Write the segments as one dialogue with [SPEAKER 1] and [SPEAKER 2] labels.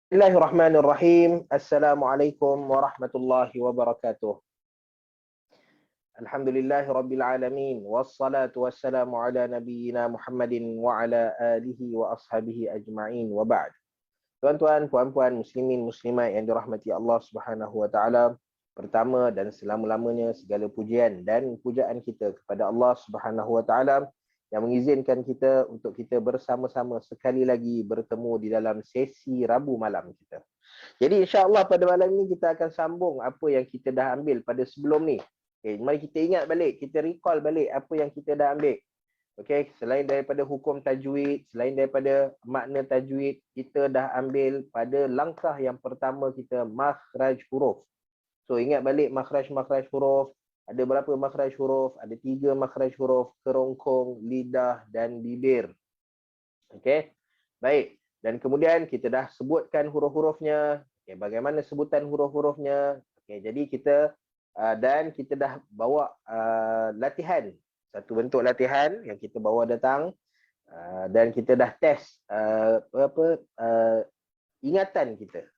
[SPEAKER 1] Bismillahirrahmanirrahim. Assalamualaikum warahmatullahi wabarakatuh. Alhamdulillahirabbil alamin wassalatu wassalamu ala nabiyyina Muhammadin wa ala alihi wa ashabihi ajma'in wa ba'd. Tuan-tuan, puan-puan, muslimin, muslimat yang dirahmati Allah Subhanahu wa taala, pertama dan selama-lamanya segala pujian dan pujaan kita kepada Allah Subhanahu wa taala yang mengizinkan kita untuk kita bersama-sama sekali lagi bertemu di dalam sesi Rabu malam kita. Jadi insya-Allah pada malam ini kita akan sambung apa yang kita dah ambil pada sebelum ni. Mari kita ingat balik, kita recall balik apa yang kita dah ambil. Selain daripada hukum tajwid, selain daripada makna tajwid, kita dah ambil pada langkah yang pertama kita makhraj huruf. So ingat balik makhraj-makhraj huruf. Ada berapa makhraj huruf? Ada 3 makhraj huruf, kerongkong, lidah dan bibir. Baik. Dan kemudian kita dah sebutkan huruf-hurufnya. Bagaimana sebutan huruf-hurufnya. Jadi kita dan kita dah bawa latihan. Satu bentuk latihan yang kita bawa datang. Dan kita dah test ingatan kita.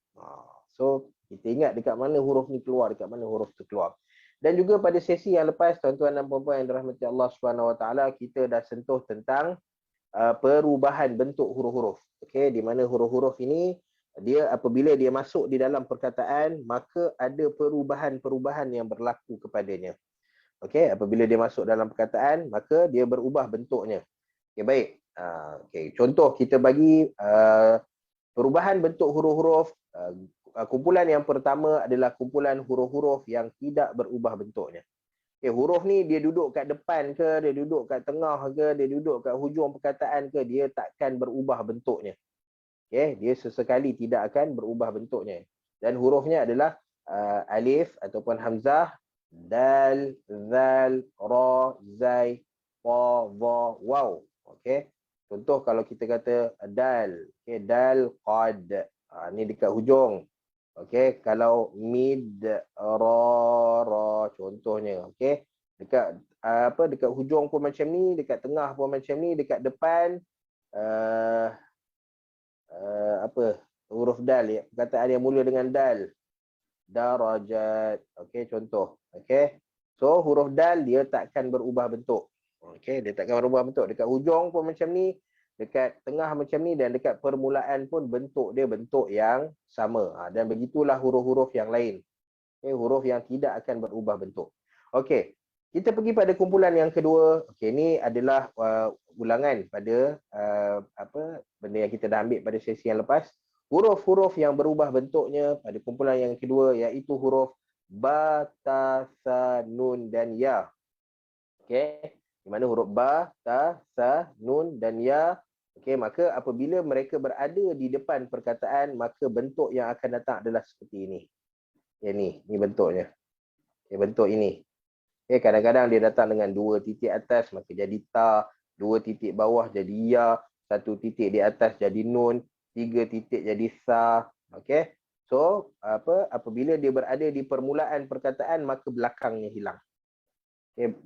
[SPEAKER 1] So kita ingat dekat mana huruf ni keluar, dekat mana huruf tu keluar. Dan juga pada sesi yang lepas, tuan-tuan dan puan-puan yang dirahmati Allah Subhanahu Wa Taala, kita dah sentuh tentang perubahan bentuk huruf-huruf. Di mana huruf-huruf ini dia apabila dia masuk di dalam perkataan, maka ada perubahan-perubahan yang berlaku kepadanya. Apabila dia masuk dalam perkataan, maka dia berubah bentuknya. Baik. Contoh kita bagi perubahan bentuk huruf-huruf. Kumpulan yang pertama adalah kumpulan huruf-huruf yang tidak berubah bentuknya. Huruf ni dia duduk kat depan ke, dia duduk kat tengah ke, dia duduk kat hujung perkataan ke, dia takkan berubah bentuknya. Dia sesekali tidak akan berubah bentuknya. Dan hurufnya adalah alif ataupun hamzah, dal, zal, ra, zai, fa, va, waw. Contoh kalau kita kata dal, dal qad. Ni dekat hujung. Kalau mid, ra, contohnya. Dekat dekat hujung pun macam ni, dekat tengah pun macam ni, dekat depan huruf dal, perkataan yang mula dengan dal. Darajat. Contoh. So huruf dal dia takkan berubah bentuk. Dia takkan berubah bentuk. Dekat hujung pun macam ni, dekat tengah macam ni, dan dekat permulaan pun bentuk dia bentuk yang sama. Dan begitulah huruf-huruf yang lain. Huruf yang tidak akan berubah bentuk. Kita pergi pada kumpulan yang kedua. Ini adalah ulangan pada benda yang kita dah ambil pada sesi yang lepas. Huruf-huruf yang berubah bentuknya pada kumpulan yang kedua iaitu huruf ba, ta, sa, nun dan ya. Di mana huruf ba, ta, sa, nun dan ya. Maka apabila mereka berada di depan perkataan, maka bentuk yang akan datang adalah seperti ini. Ni bentuknya. Bentuk ini. Kadang-kadang dia datang dengan 2 titik atas, maka jadi ta, 2 titik bawah jadi ya, 1 titik di atas jadi nun, 3 titik jadi sa. So, apabila dia berada di permulaan perkataan, maka belakangnya hilang.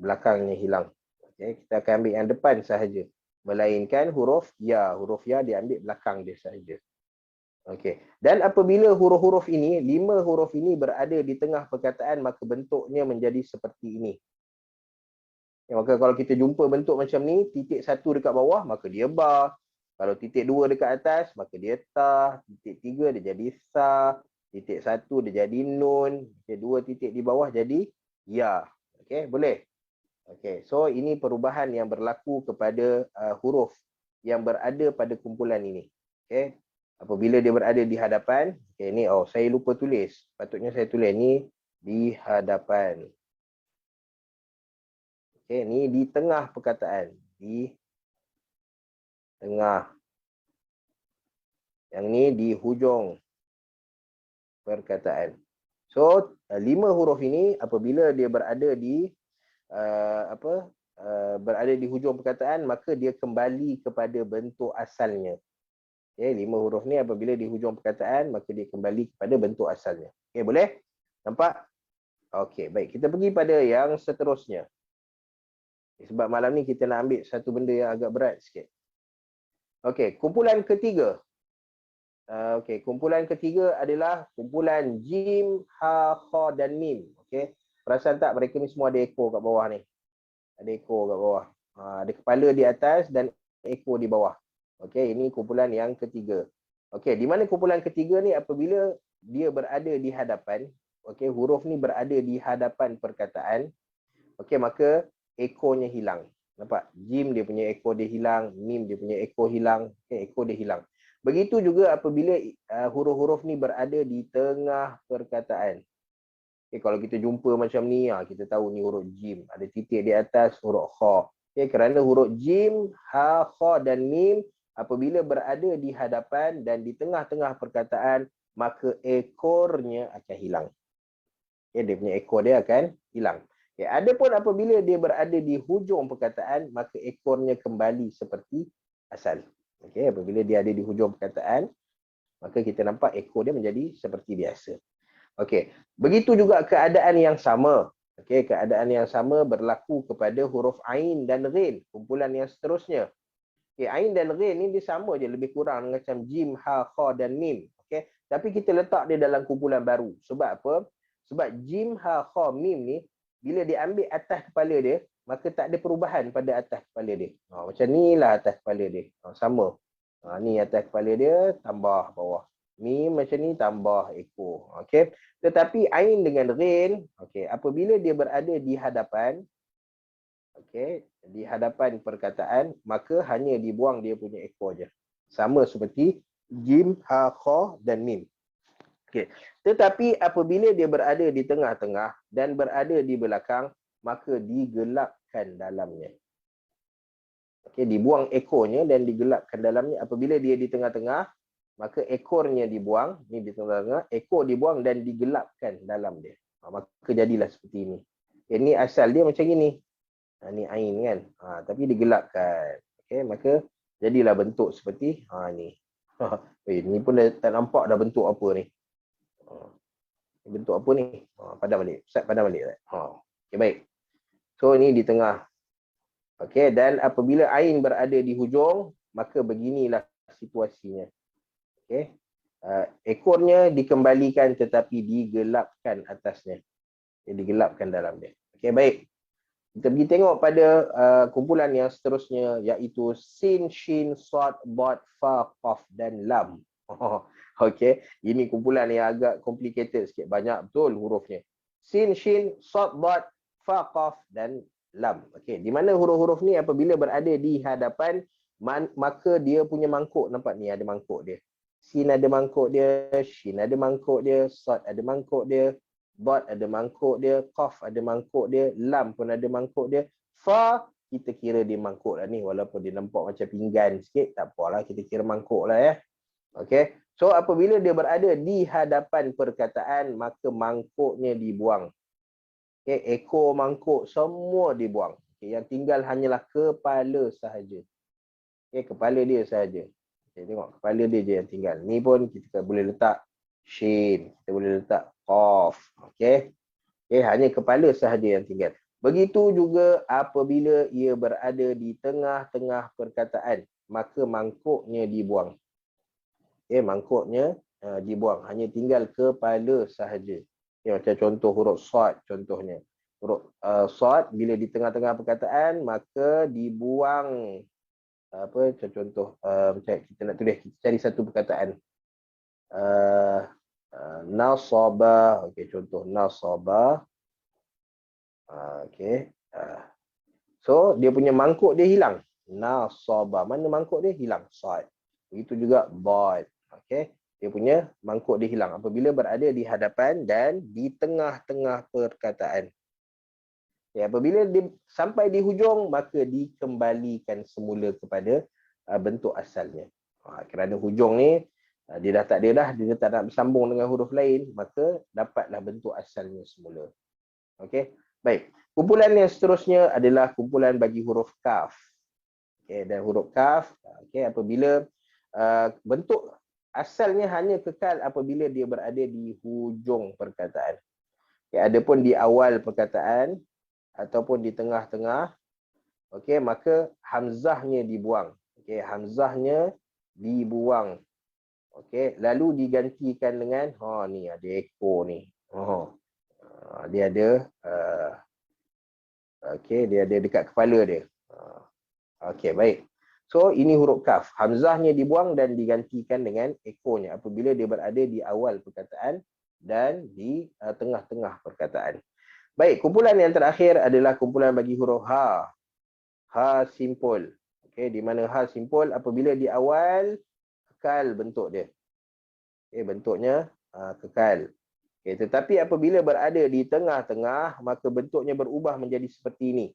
[SPEAKER 1] Belakangnya hilang. Kita akan ambil yang depan sahaja. Melainkan huruf ya diambil belakang dia sahaja. Dan apabila huruf-huruf ini, 5 huruf ini berada di tengah perkataan, maka bentuknya menjadi seperti ini. Maka kalau kita jumpa bentuk macam ni, titik 1 dekat bawah, maka dia ba. Kalau titik 2 dekat atas, maka dia ta. Titik 3 dia jadi sa. Titik 1 dia jadi nun. 2 titik di bawah jadi ya. Boleh? So ini perubahan yang berlaku kepada huruf yang berada pada kumpulan ini. Apabila dia berada di hadapan, ni saya lupa tulis. Patutnya saya tulis ni di hadapan. Ni di tengah perkataan. Di tengah. Yang ni di hujung perkataan. So 5 huruf ini apabila dia berada di berada di hujung perkataan, maka dia kembali kepada bentuk asalnya. 5 huruf ni apabila di hujung perkataan, maka dia kembali kepada bentuk asalnya. Boleh? Nampak? Baik. Kita pergi pada yang seterusnya. Sebab malam ni kita nak ambil satu benda yang agak berat sikit. Kumpulan ketiga. Okey, kumpulan ketiga adalah kumpulan jim, ha, kha dan mim. Okey. Perasan tak mereka ni semua ada ekor kat bawah ni. Ada ekor kat bawah. Ada kepala di atas dan ekor di bawah. Okey, ini kumpulan yang ketiga. Okey, di mana kumpulan ketiga ni apabila dia berada di hadapan, okey, huruf ni berada di hadapan perkataan, okey, maka ekornya hilang. Nampak? Jim dia punya ekor dia hilang, mim dia punya ekor hilang, okey, ekor dia hilang. Begitu juga apabila huruf-huruf ni berada di tengah perkataan. Okay, kalau kita jumpa macam ni, kita tahu ni huruf jim. Ada titik di atas huruf kha. Okay, kerana huruf jim, ha, kha dan mim apabila berada di hadapan dan di tengah-tengah perkataan, maka ekornya akan hilang. Okay, dia punya ekor dia akan hilang. Okay, adapun apabila dia berada di hujung perkataan, maka ekornya kembali seperti asal. Okay, apabila dia ada di hujung perkataan, maka kita nampak ekor dia menjadi seperti biasa. Okey, begitu juga keadaan yang sama. Okey, keadaan yang sama berlaku kepada huruf ain dan ghin, kumpulan yang seterusnya. Okey, ain dan ghin ni dia sama je lebih kurang macam jim, ha, kha dan mim. Okey, tapi kita letak dia dalam kumpulan baru. Sebab apa? Sebab jim, ha, kha, mim ni bila dia ambil atas kepala dia, maka tak ada perubahan pada atas kepala dia. Macam ni lah atas kepala dia. Sama. Ni atas kepala dia tambah bawah. Mim macam ni tambah ekor. Okey. Tetapi ain dengan ghin, okey, apabila dia berada di hadapan, okey, di hadapan perkataan, maka hanya dibuang dia punya ekor je. Sama seperti jim, ha, kha dan mim. Okey. Tetapi apabila dia berada di tengah-tengah dan berada di belakang, maka digelapkan dalamnya. Okey, dibuang ekornya dan digelapkan dalamnya. Apabila dia di tengah-tengah, maka ekornya dibuang, ni di tengah-tengah, ekor dibuang dan digelapkan dalam dia. Maka jadilah seperti ini. Ini asal dia macam ini. Ni ain kan. Tapi digelapkan. Okey, maka jadilah bentuk seperti ni. Ni pun dah tak nampak dah bentuk apa ni. Bentuk apa ni? Padam balik. Ustaz padam balik. Okey, baik. So ni di tengah. Okey, dan apabila ain berada di hujung, maka beginilah situasinya. Okay. Ekornya dikembalikan tetapi digelapkan atasnya. Digelapkan dalam dia. Okey, baik. Kita pergi tengok pada kumpulan yang seterusnya iaitu sin, shin, sad, dad, fa, qaf dan lam. Okey, ini kumpulan yang agak complicated sikit. Banyak betul hurufnya. Sin, shin, sad, dad, fa, qaf dan lam. Okey, di mana huruf-huruf ni apabila berada di hadapan, maka dia punya mangkuk. Nampak ni ada mangkuk dia. Sin ada mangkuk dia, shin ada mangkuk dia, sad ada mangkuk dia, dad ada mangkuk dia, qaf ada mangkuk dia, lam pun ada mangkuk dia, fa kita kira dia mangkuk lah ni walaupun dia nampak macam pinggan sikit, tak apalah kita kira mangkuk lah ya. Okey. So apabila dia berada di hadapan perkataan maka mangkuknya dibuang. Okey, ekor mangkuk semua dibuang. Okay, yang tinggal hanyalah kepala sahaja. Okey, kepala dia sahaja. Okay, tengok kepala dia je yang tinggal. Ni pun kita boleh letak shin, kita boleh letak qaf. Okey. Okey, hanya kepala sahaja yang tinggal. Begitu juga apabila ia berada di tengah-tengah perkataan, maka mangkuknya dibuang. Okey, mangkuknya dibuang. Hanya tinggal kepala sahaja. Okay, macam contoh huruf sad contohnya. Huruf sad bila di tengah-tengah perkataan, maka dibuang. Apa contoh macam kita nak tulis, kita cari satu perkataan nasaba. Okey, contoh nasaba. Okey, so dia punya mangkuk dia hilang, nasaba, mana mangkuk dia hilang, sad. Begitu juga dad. Okey, dia punya mangkuk dia hilang apabila berada di hadapan dan di tengah-tengah perkataan. Ya, apabila dia sampai di hujung, maka dikembalikan semula kepada bentuk asalnya. Kerana hujung ni, dia dah tak ada dah, dia tak nak bersambung dengan huruf lain, maka dapatlah bentuk asalnya semula. Okey, baik. Kumpulan yang seterusnya adalah kumpulan bagi huruf kaf. Okey, dan huruf kaf, okey, apabila bentuk asalnya hanya kekal apabila dia berada di hujung perkataan. Okey, adapun di awal perkataan, ataupun di tengah-tengah, okey, maka hamzahnya dibuang. Okey, hamzahnya dibuang. Okey, lalu digantikan dengan ni ada ekor ni. Dia ada okey, dia ada dekat kepala dia. Okey, baik. So ini huruf kaf. Hamzahnya dibuang dan digantikan dengan ekornya apabila dia berada di awal perkataan dan di tengah-tengah perkataan. Baik, kumpulan yang terakhir adalah kumpulan bagi huruf ha. Ha simpul. Okey, di mana ha simpul apabila di awal kekal bentuk dia. Okey, bentuknya kekal. Okey, tetapi apabila berada di tengah-tengah, maka bentuknya berubah menjadi seperti ini.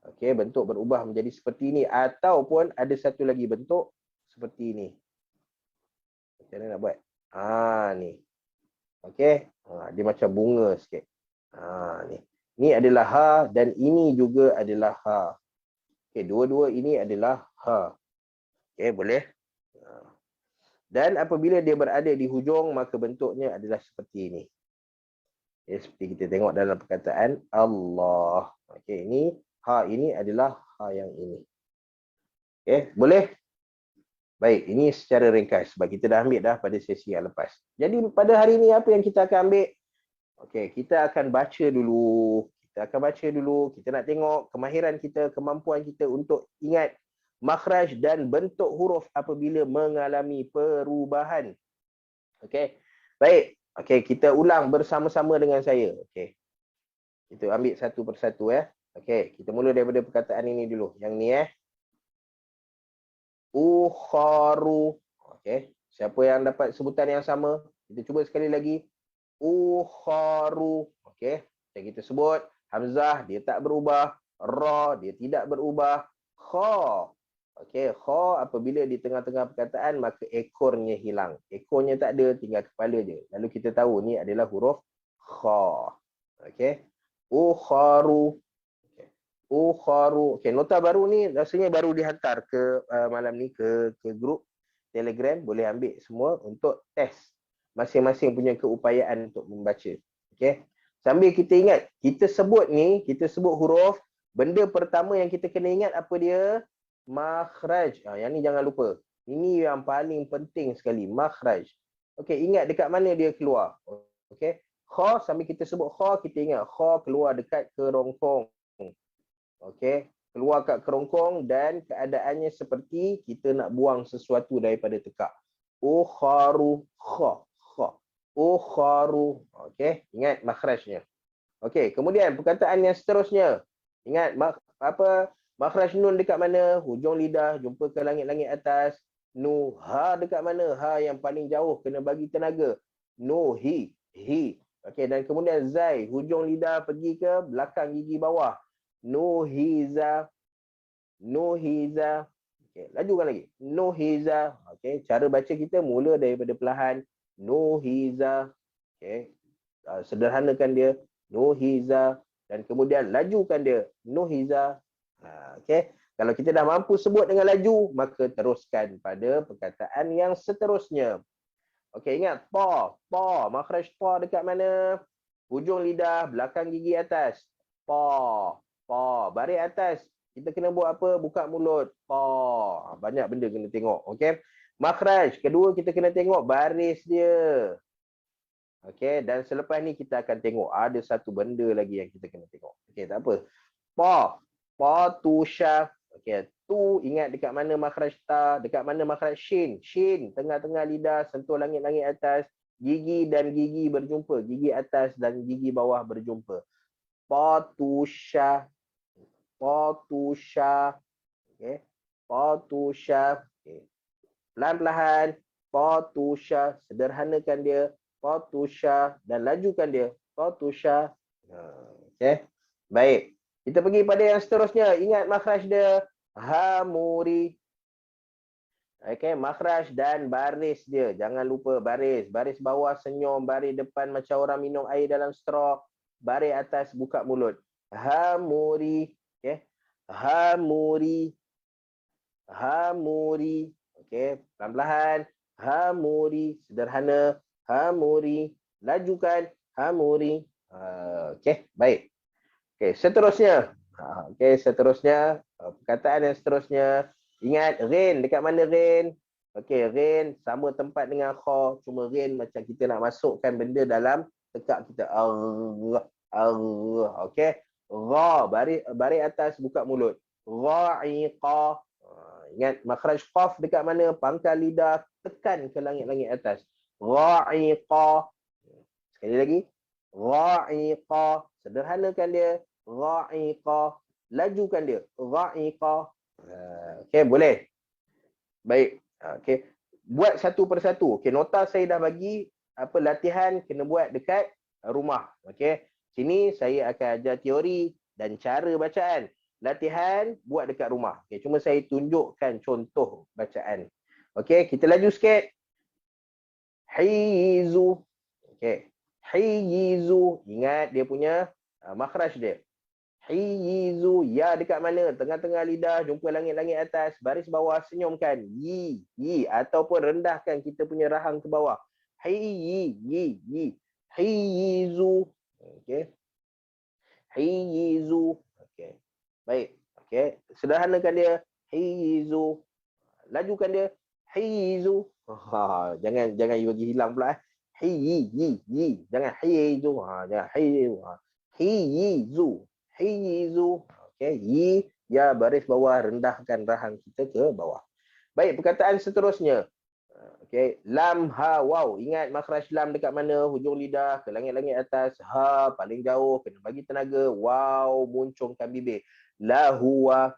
[SPEAKER 1] Okey, bentuk berubah menjadi seperti ini ataupun ada satu lagi bentuk seperti ini. Macam mana nak buat? Ni. Okey, dia macam bunga sikit. Ni. Ni adalah ha dan ini juga adalah ha. Okey, dua-dua ini adalah ha. Okey, boleh? Dan apabila dia berada di hujung, maka bentuknya adalah seperti ini. Okay, seperti kita tengok dalam perkataan Allah. Okey, ini ha ini adalah ha yang ini. Okey, boleh? Baik, ini secara ringkas sebab kita dah ambil dah pada sesi yang lepas. Jadi pada hari ini apa yang kita akan ambil? Okey, kita akan baca dulu. Kita nak tengok kemahiran kita, kemampuan kita untuk ingat makhraj dan bentuk huruf apabila mengalami perubahan. Okey. Baik. Okey, kita ulang bersama-sama dengan saya. Okey. Kita ambil satu persatu ya. Okey, kita mula daripada perkataan ini dulu. Yang ni ukharu. Okey. Siapa yang dapat sebutan yang sama? Kita cuba sekali lagi. Ukharu. Okey. Kita sebut hamzah dia tak berubah, ra dia tidak berubah, kha. Okey, kha apabila di tengah-tengah perkataan maka ekornya hilang. Ekornya tak ada, tinggal kepala je. Lalu kita tahu ni adalah huruf kha. Okey. Ukharu. Okey. Ukharu. Okey, nota baru ni rasanya baru dihantar ke malam ni ke grup Telegram, boleh ambil semua untuk test. Masing-masing punya keupayaan untuk membaca. Okey. Sambil kita ingat, kita sebut huruf, benda pertama yang kita kena ingat apa dia? Makhraj. Yang ni jangan lupa. Ini yang paling penting sekali, makhraj. Okey, ingat dekat mana dia keluar. Okey. Kha, sambil kita sebut kha, kita ingat kha keluar dekat kerongkong. Okey, keluar kat kerongkong dan keadaannya seperti kita nak buang sesuatu daripada tekak. Ukharu, kha, kha. Ukharu. Okey, ingat makhrajnya. Okey, kemudian perkataan yang seterusnya. Ingat makhraj nun dekat mana? Hujung lidah jumpa ke langit-langit atas. Nu, ha dekat mana? Ha yang paling jauh kena bagi tenaga. Nu, hi. Okey, dan kemudian zai, hujung lidah pergi ke belakang gigi bawah. Nuhiza. Okey, lajukan lagi. Nuhiza. Okey, cara baca kita mula daripada perlahan. Nuhiza. Okey. Sederhanakan dia. Nuhiza. Dan kemudian lajukan dia. Nuhiza. Okey. Kalau kita dah mampu sebut dengan laju, maka teruskan pada perkataan yang seterusnya. Okey, ingat ta. Makhraj ta dekat mana? Hujung lidah, belakang gigi atas. Ta. Baris atas. Kita kena buat apa? Buka mulut. Ta. Banyak benda kena tengok. Okey. Makhraj. Kedua kita kena tengok baris dia. Okey. Dan selepas ni kita akan tengok ada satu benda lagi yang kita kena tengok. Okey, tak apa. Patusha. Okey. Tu ingat dekat mana makhraj ta, dekat mana makhraj shin. Shin tengah-tengah lidah sentuh langit-langit atas. Gigi dan gigi berjumpa. Gigi atas dan gigi bawah berjumpa. Patusha. Okey. Patusha. Okey. Pelan-pelan. Patusha. Sederhanakan dia. Patusha. Dan lajukan dia. Patusha. Okey. Baik. Kita pergi pada yang seterusnya. Ingat makhraj dia. Hamuri. Okey. Makhraj dan baris dia. Jangan lupa baris. Baris bawah senyum. Baris depan macam orang minum air dalam straw. Baris atas buka mulut. Hamuri. Okey. Hamuri. Okey, pelan-pelan. Hamuri, sederhana. Hamuri, lajukan. Hamuri. Okey, baik. Okey, seterusnya. Perkataan yang seterusnya. Ingat rain, dekat mana rain? Okey, rain sama tempat dengan kha, cuma rain macam kita nak masukkan benda dalam tekak kita. Okey. Ra, baris atas buka mulut. Ra'iqa. Ingat makhraj qaf dekat mana? Pangkal lidah tekan ke langit-langit atas. Ra'iqa. Sekali lagi. Ra'iqa. Sederhanakan dia. Ra'iqa. Lajukan dia. Ra'iqa. Okey, boleh. Baik. Okey. Buat satu persatu. Okey, nota saya dah bagi apa latihan kena buat dekat rumah. Okey. Sini saya akan ajar teori dan cara bacaan. Latihan buat dekat rumah. Okey, cuma saya tunjukkan contoh bacaan. Okey, kita laju sikit. Hizu. Okey. Hizu. Ingat dia punya makhraj dia. Hizu. Ya dekat mana? Tengah-tengah lidah, jumpa langit-langit atas. Baris bawah, senyumkan. Yi. Yi. Ataupun rendahkan kita punya rahang ke bawah. Yi. Yi. Yi. Hizu. Okey. Hizu. Okey. Baik. Okey. Sederhanakan dia. Hizu. Lajukan dia. Hizu. Jangan you bagi hilang pula. Yi. Jangan hizu. Jangan hizu. Hizu. Hizu. Okey. Yi. Ya baris bawah, rendahkan rahang kita ke bawah. Baik, perkataan seterusnya. Okey, lam, ha, waw. Ingat makhraj lam dekat mana? Hujung lidah ke langit-langit atas. Ha paling jauh, kena bagi tenaga. Waw, muncungkan bibir. La huwa.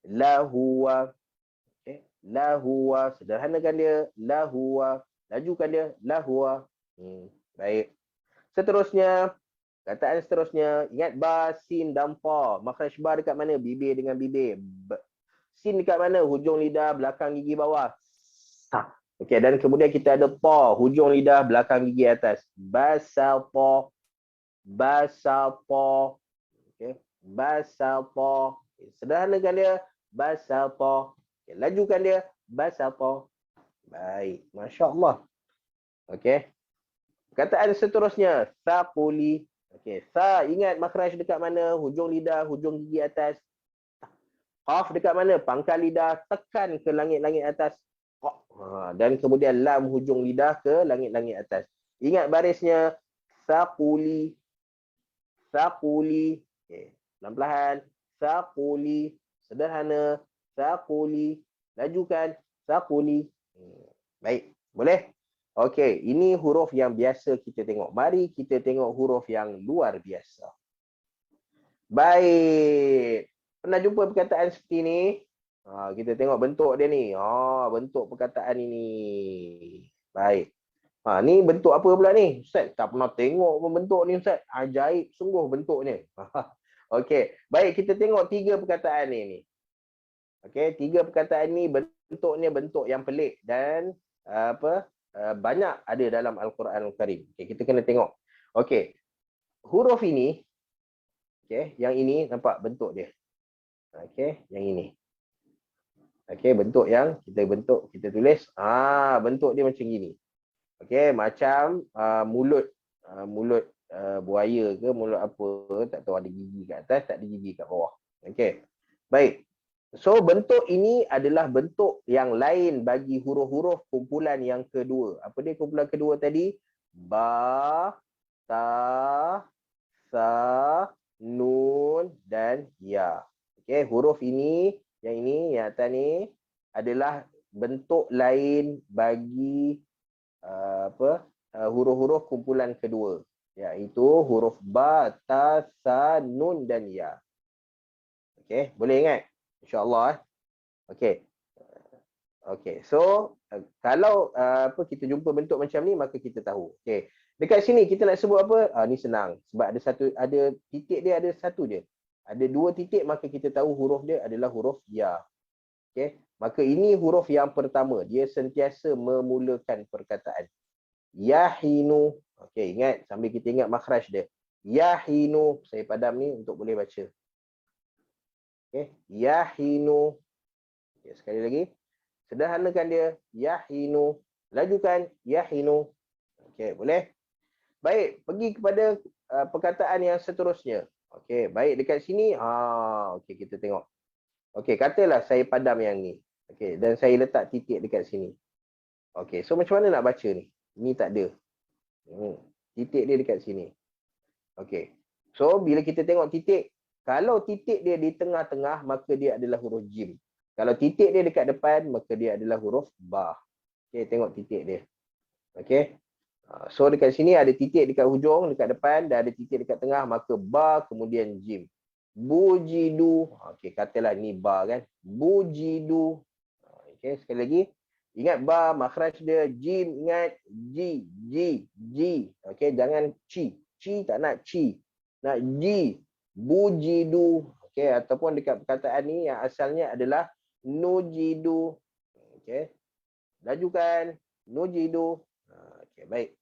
[SPEAKER 1] La huwa. Okey, la huwa. Sederhanakan dia. La huwa. Lajukan dia. La huwa. Baik. Seterusnya, kataan seterusnya. Ingat ba, sin dan pa. Makhraj ba dekat mana? Bibir dengan bibir. Sin dekat mana? Hujung lidah, belakang gigi bawah. Sa. Okey, dan kemudian kita ada pa, hujung lidah, belakang gigi atas. Basata. Basata. Okey, basata. Sederhanakan dia. Basata. Okay, lajukan dia. Basata. Baik, masya-Allah. Okey. Perkataan seterusnya, saquli. Okey, sa, ingat makhraj dekat mana? Hujung lidah, hujung gigi atas. Qaf dekat mana? Pangkal lidah, tekan ke langit-langit atas. Dan kemudian lam, hujung lidah ke langit-langit atas. Ingat barisnya. Saquli. Saquli. Okay. Pelan-pelan. Saquli. Sederhana. Saquli. Lajukan. Saquli. Baik. Boleh? Okey. Ini huruf yang biasa kita tengok. Mari kita tengok huruf yang luar biasa. Baik. Pernah jumpa perkataan seperti ini? Kita tengok bentuk dia ni. Bentuk perkataan ini. Baik. Ni bentuk apa pula ni? Ustaz, tak pernah tengok bentuk ni Ustaz. Ajaib sungguh bentuknya. Okey. Baik, kita tengok 3 perkataan ni. Okey, 3 perkataan ni bentuknya bentuk yang pelik dan banyak ada dalam Al-Quran Al-Karim. Okey, kita kena tengok. Okey. Huruf ini, okey, yang ini nampak bentuk dia. Okey, yang ini. Okey, bentuk yang kita tulis. Bentuk dia macam gini. Okey, macam mulut buaya ke mulut apa, tak tahu ada gigi kat atas, tak ada gigi kat bawah. Okey. Baik. So bentuk ini adalah bentuk yang lain bagi huruf-huruf kumpulan yang kedua. Apa dia kumpulan kedua tadi? Ba, ta, sa, nun dan ya. Okey, huruf ini, yang atas ni adalah bentuk lain bagi huruf-huruf kumpulan kedua, iaitu huruf ba, ta, sa, nun dan ya. Okey, boleh ingat? InsyaAllah. Okey. Okey, so kalau kita jumpa bentuk macam ni, maka kita tahu. Okey, dekat sini kita nak sebut apa? Ni senang sebab ada titik dia, ada satu je. Ada 2 titik, maka kita tahu huruf dia adalah huruf ya. Okey, maka ini huruf yang pertama, dia sentiasa memulakan perkataan. Yahinu. Okey, ingat sambil kita ingat makhraj dia. Yahinu. Saya padam ni untuk boleh baca. Okey, yahinu. Okey, sekali lagi. Sederhanakan dia. Yahinu. Lajukan. Yahinu. Okey, boleh? Baik, pergi kepada perkataan yang seterusnya. Okey, baik dekat sini. Okey, kita tengok. Okey, katalah saya padam yang ni. Okey, dan saya letak titik dekat sini. Okey, so macam mana nak baca ni? Ni tak ada. Titik dia dekat sini. Okey. So bila kita tengok titik, kalau titik dia di tengah-tengah maka dia adalah huruf jim. Kalau titik dia dekat depan maka dia adalah huruf ba. Okey, tengok titik dia. Okey. So dekat sini ada titik dekat hujung, dekat depan, dan ada titik dekat tengah, maka ba kemudian jim. Bujidu. Okey, katalah ni ba kan. Bujidu. Okey, sekali lagi. Ingat ba, makhraj dia jim, ingat ji. Okey, jangan ci. Ci tak nak ci. Nak ji. Bujidu. Okey, ataupun dekat perkataan ni yang asalnya adalah nujidu. Okey. Lajukan. Nujidu. Okey, baik.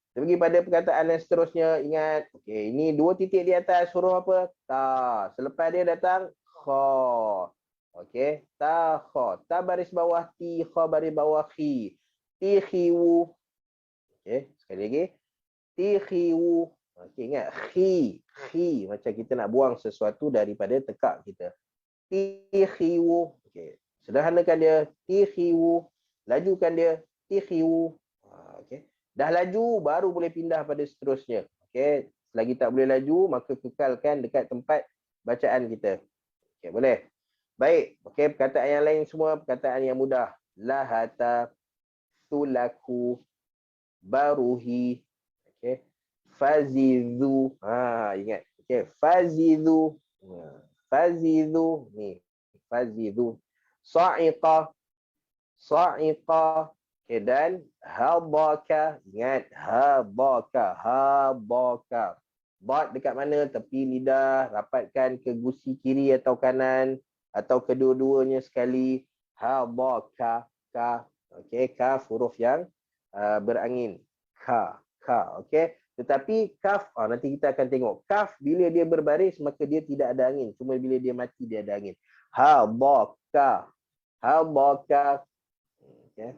[SPEAKER 1] Kita pergi pada perkataan yang seterusnya. Ingat, okey, ini dua titik di atas huruf apa? Ta. Selepas dia datang kha. Okey, ta kha. Ta baris bawah ti, kha baris bawah khi. Ti khiwu. Okey, sekali lagi. Ti khiwu. Okey, ingat khi. Macam kita nak buang sesuatu daripada tekak kita. Ti khiwu. Okey, sederhanakan dia. Ti khiwu. Lajukan dia. Ti khiwu. Okey. Dah laju, baru boleh pindah pada seterusnya. Okey, selagi tak boleh laju, maka kekalkan dekat tempat bacaan kita. Okey, boleh. Baik, okey, perkataan yang lain semua perkataan yang mudah. Lahata, tulaku, baruhi, okey. Fazidhu. Ingat. Okey, fazidhu. Fazidhu ni. Fazidhu. Sa'iqa. Okay, dan habaka, ingat habaka. Bot dekat mana? Tepi lidah, rapatkan ke gusi kiri atau kanan atau kedua-duanya sekali. Habaka, ka. Okey, kaf huruf yang berangin. Ka. Okey. Tetapi kaf, nanti kita akan tengok. Kaf bila dia berbaris maka dia tidak ada angin. Cuma bila dia mati dia ada angin. Habaka. Okay.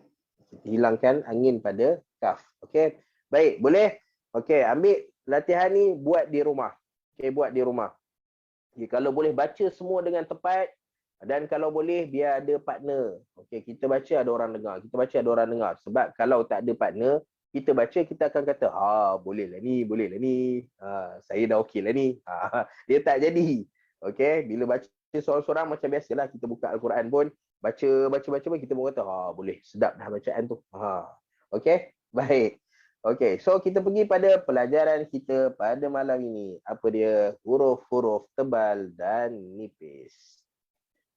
[SPEAKER 1] Hilangkan angin pada kaf. Okey. Baik, boleh? Okey, ambil latihan ni buat di rumah. Okey, buat di rumah. Okay, kalau boleh baca semua dengan tepat dan kalau boleh biar ada partner. Okey, kita baca ada orang dengar. Sebab kalau tak ada partner, kita baca kita akan kata, boleh lah ni. Saya dah okey lah ni. Dia tak jadi. Okey, bila baca seorang-seorang macam biasalah kita buka Al-Quran pun baca pun kita pun kata boleh, sedap dah bacaan tu. Okey, baik. Okey, so kita pergi pada pelajaran kita pada malam ini. Apa dia? Huruf-huruf tebal dan nipis.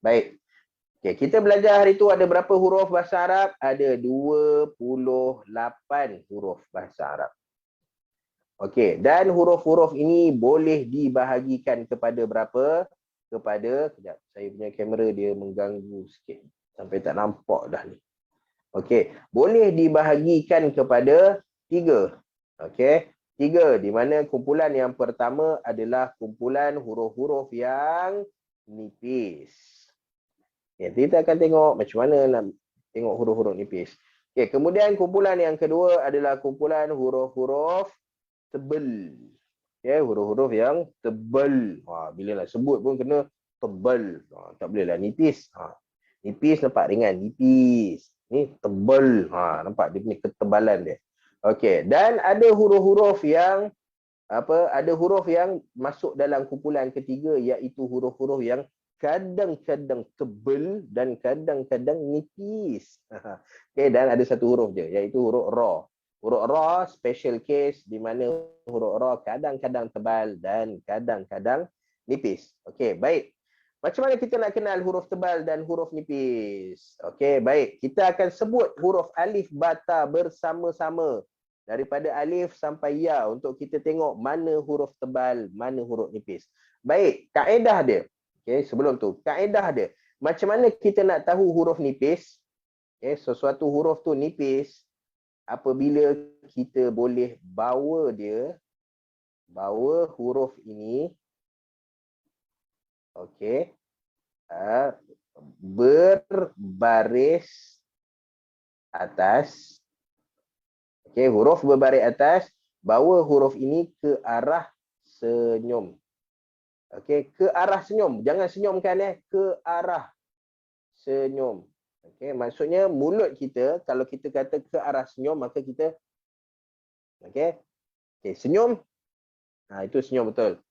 [SPEAKER 1] Baik. Okey, kita belajar hari tu ada berapa huruf bahasa Arab? Ada 28 huruf bahasa Arab. Okey, dan huruf-huruf ini boleh dibahagikan kepada berapa? Kejap, saya punya kamera dia mengganggu sikit sampai tak nampak dah ni. Okey, boleh dibahagikan kepada 3. Okey, 3 di mana kumpulan yang pertama adalah kumpulan huruf-huruf yang nipis. Okay, kita akan tengok macam mana nak tengok huruf-huruf nipis. Okey, kemudian kumpulan yang kedua adalah kumpulan huruf-huruf tebal. Okay, huruf-huruf yang tebal. Bila nak sebut pun kena tebal. Tak bolehlah nipis. Nipis nampak ringan. Nipis. Ni tebal. Nampak dia punya ketebalan dia. Okey, dan ada huruf-huruf yang ada huruf yang masuk dalam kumpulan ketiga iaitu huruf-huruf yang kadang-kadang tebal dan kadang-kadang nipis. Okey, dan ada satu huruf je iaitu huruf ra. Huruf ra special case di mana huruf ra kadang-kadang tebal dan kadang-kadang nipis. Okey, baik. Macam mana kita nak kenal huruf tebal dan huruf nipis? Okey, baik. Kita akan sebut huruf alif bata bersama-sama. Daripada alif sampai ya untuk kita tengok mana huruf tebal, mana huruf nipis. Baik, kaedah dia. Okey, sebelum tu, kaedah dia. Macam mana kita nak tahu huruf nipis? Okey, sesuatu huruf tu nipis apabila kita boleh bawa huruf ini berbaris atas. Okey, huruf berbaris atas, bawa huruf ini ke arah senyum. Okey, ke arah senyum. Jangan senyumkan ke arah senyum. Okey, maksudnya mulut kita kalau kita kata ke arah senyum maka kita okey. Okey, senyum. Itu senyum betul.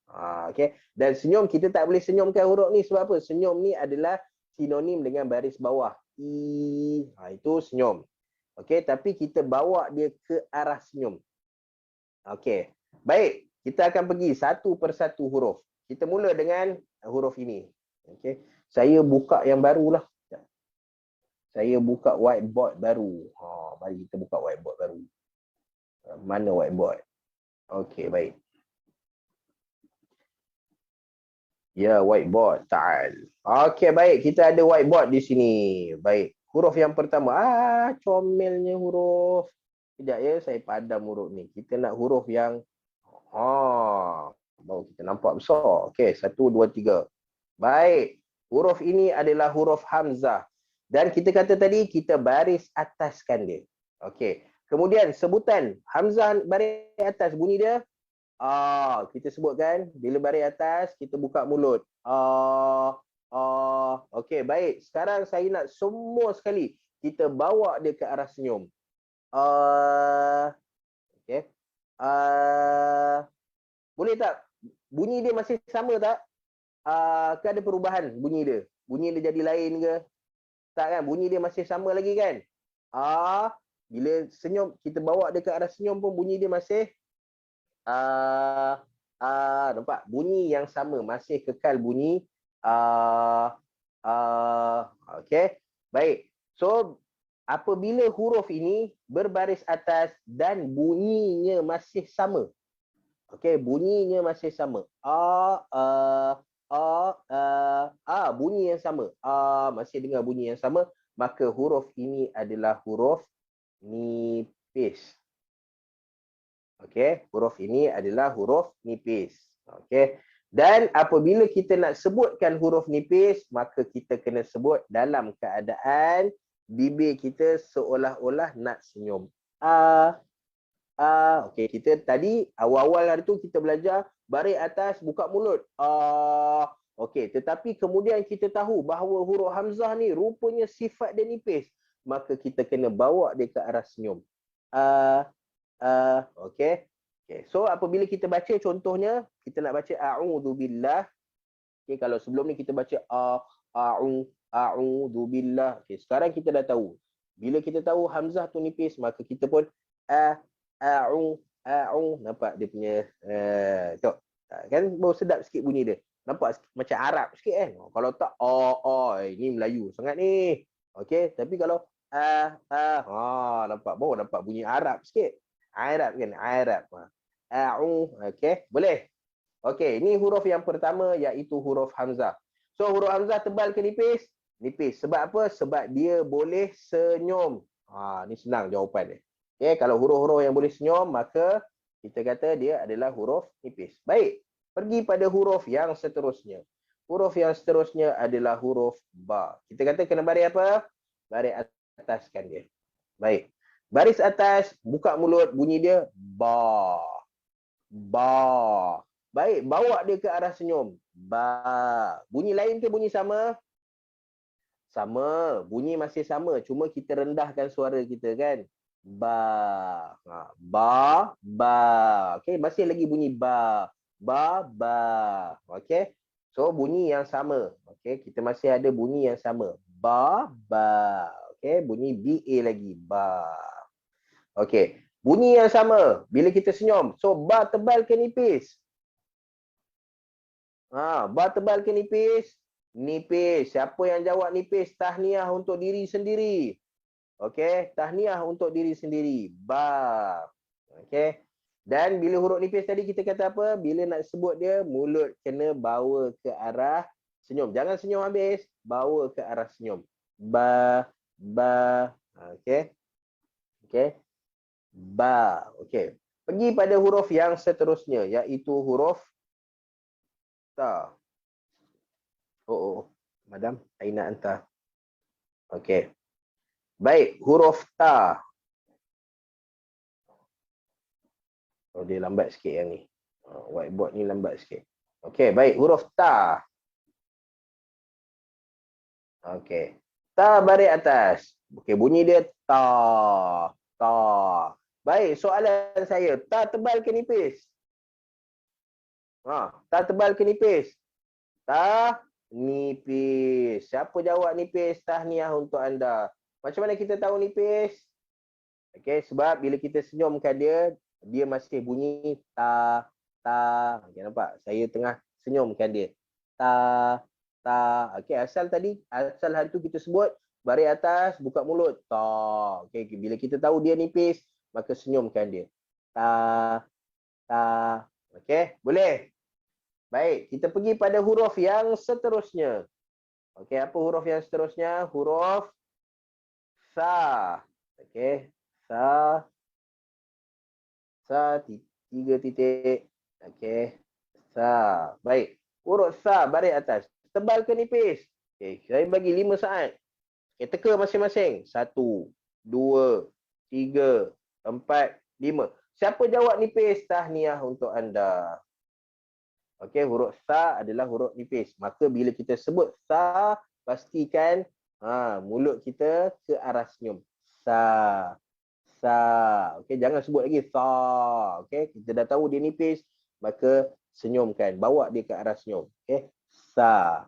[SPEAKER 1] Okey. Dan senyum kita tak boleh senyumkan huruf ni sebab apa? Senyum ni adalah sinonim dengan baris bawah. Itu senyum. Okey, tapi kita bawa dia ke arah senyum. Okey. Baik, kita akan pergi satu persatu huruf. Kita mula dengan huruf ini. Okey. Saya buka yang barulah. Saya buka whiteboard baru. Mari kita buka whiteboard baru. Mana whiteboard? Okey, baik. Ya, whiteboard. Ta'al. Okey, baik. Kita ada whiteboard di sini. Baik. Huruf yang pertama. Comelnya huruf. Sekejap ya, saya padam huruf ni. Kita nak huruf yang baru kita nampak besar. Okey, 1, 2, 3. Baik. Huruf ini adalah huruf hamzah. Dan kita kata tadi, kita baris ataskan dia. Okey. Kemudian sebutan hamzah baris atas bunyi dia. Kita sebutkan bila baris atas, kita buka mulut. Okey, baik. Sekarang saya nak semua sekali kita bawa dia ke arah senyum. Okey. Boleh tak? Bunyi dia masih sama tak? Ke ada perubahan bunyi dia? Bunyi dia jadi lain ke? Tak kan? Bunyi dia masih sama lagi kan? Bila senyum, kita bawa dia ke arah senyum pun bunyi dia masih nampak? Bunyi yang sama, masih kekal bunyi okey. Baik. So, apabila huruf ini berbaris atas dan bunyinya masih sama. Okey, bunyinya masih sama. Bunyi yang sama. Masih dengar bunyi yang sama, maka huruf ini adalah huruf nipis. Okey, huruf ini adalah huruf nipis. Okey. Dan apabila kita nak sebutkan huruf nipis, maka kita kena sebut dalam keadaan bibir kita seolah-olah nak senyum. Okey, kita tadi awal-awal hari tu kita belajar baris atas buka mulut. Okey, tetapi kemudian kita tahu bahawa huruf hamzah ni rupanya sifat dia nipis, maka kita kena bawa dia ke arah senyum. Okey. Okey, so apabila kita baca contohnya, kita nak baca a'udzubillah. Okey, kalau sebelum ni kita baca a'udzubillah. Okey, sekarang kita dah tahu. Bila kita tahu hamzah tu nipis, maka kita pun nampak dia punya tengok. Kan baru sedap sikit bunyi dia. Nampak macam Arab sikit kan. Kalau tak ini Melayu sangat ni. Okey, tapi kalau nampak baru nampak bunyi Arab sikit. Arab kan, Arab. Okey, boleh. Okey, ini huruf yang pertama iaitu huruf hamzah. So huruf hamzah tebal ke nipis? Nipis. Sebab apa? Sebab dia boleh senyum. Ni senang jawapan dia. Okay, kalau huruf-huruf yang boleh senyum, maka kita kata dia adalah huruf nipis. Baik, pergi pada huruf yang seterusnya. Huruf yang seterusnya adalah huruf ba. Kita kata kena baris apa? Baris ataskan dia. Baik, baris atas, buka mulut, bunyi dia ba. Ba. Baik, bawa dia ke arah senyum. Ba. Bunyi lain ke bunyi sama? Sama. Bunyi masih sama. Cuma kita rendahkan suara kita kan. Ba. Ba. Okey, masih lagi bunyi ba. Ba. Okey. So bunyi yang sama. Okey, kita masih ada bunyi yang sama. Ba. Okey, bunyi ba lagi. Ba. Okey. Bunyi yang sama bila kita senyum. So ba tebal ke nipis? Ba tebal ke nipis? Nipis. Siapa yang jawab nipis? Tahniah untuk diri sendiri. Okey, tahniah untuk diri sendiri. Ba. Okey. Dan bila huruf nipis tadi kita kata apa? Bila nak sebut dia, mulut kena bawa ke arah senyum. Jangan senyum habis, bawa ke arah senyum. Ba. Okey. Okey. Ba. Okey. Pergi pada huruf yang seterusnya iaitu huruf ta. Madam, aina anta? Okey. Baik, huruf ta. Dia lambat sikit yang ni. Whiteboard ni lambat sikit. Okey, baik, huruf ta. Okey. Ta baris atas. Okey, bunyi dia ta. Ta. Baik, soalan saya. Ta tebal ke nipis? Ta tebal ke nipis? Ta nipis. Siapa jawab nipis? Tahniah untuk anda. Macam mana kita tahu nipis? Okey, sebab bila kita senyumkan dia, dia masih bunyi ta, ta. Okey, nampak? Saya tengah senyumkan dia. Ta, ta. Okey, asal hari tu kita sebut, baris atas, buka mulut. Ta. Okey, bila kita tahu dia nipis, maka senyumkan dia. Ta, ta. Okey, boleh? Baik, kita pergi pada huruf yang seterusnya. Okey, apa huruf yang seterusnya? Huruf sa. Okey, sa. Sa, 3 titik. Okey, sa. Baik, huruf sa, baris atas. Tebal ke nipis? Okey, saya bagi 5 saat. Okey, teka masing-masing. 1, 2, 3, 4, 5. Siapa jawab nipis? Tahniah untuk anda. Okey, huruf sa adalah huruf nipis. Maka bila kita sebut sa, pastikan mulut kita ke arah senyum. Sa. Sa. Okey, jangan sebut lagi sa. Okey, kita dah tahu dia nipis, maka senyumkan. Bawa dia ke arah senyum. Okey, sa.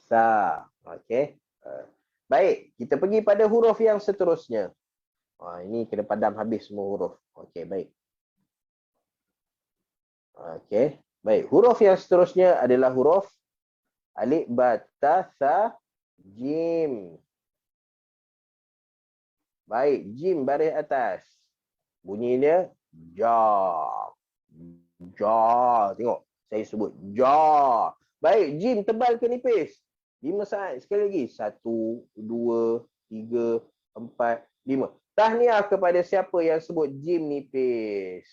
[SPEAKER 1] Sa. Okey. Baik, kita pergi pada huruf yang seterusnya. Ini kena padam habis semua huruf. Okey, baik. Okey. Baik, huruf yang seterusnya adalah huruf alif, ba, ta, sa, jim. Baik, jim baris atas. Bunyi dia ja. Ja. Tengok, saya sebut ja. Baik, jim tebal ke nipis? 5 saat sekali lagi. 1, 2, 3, 4, 5. Tahniah kepada siapa yang sebut jim nipis.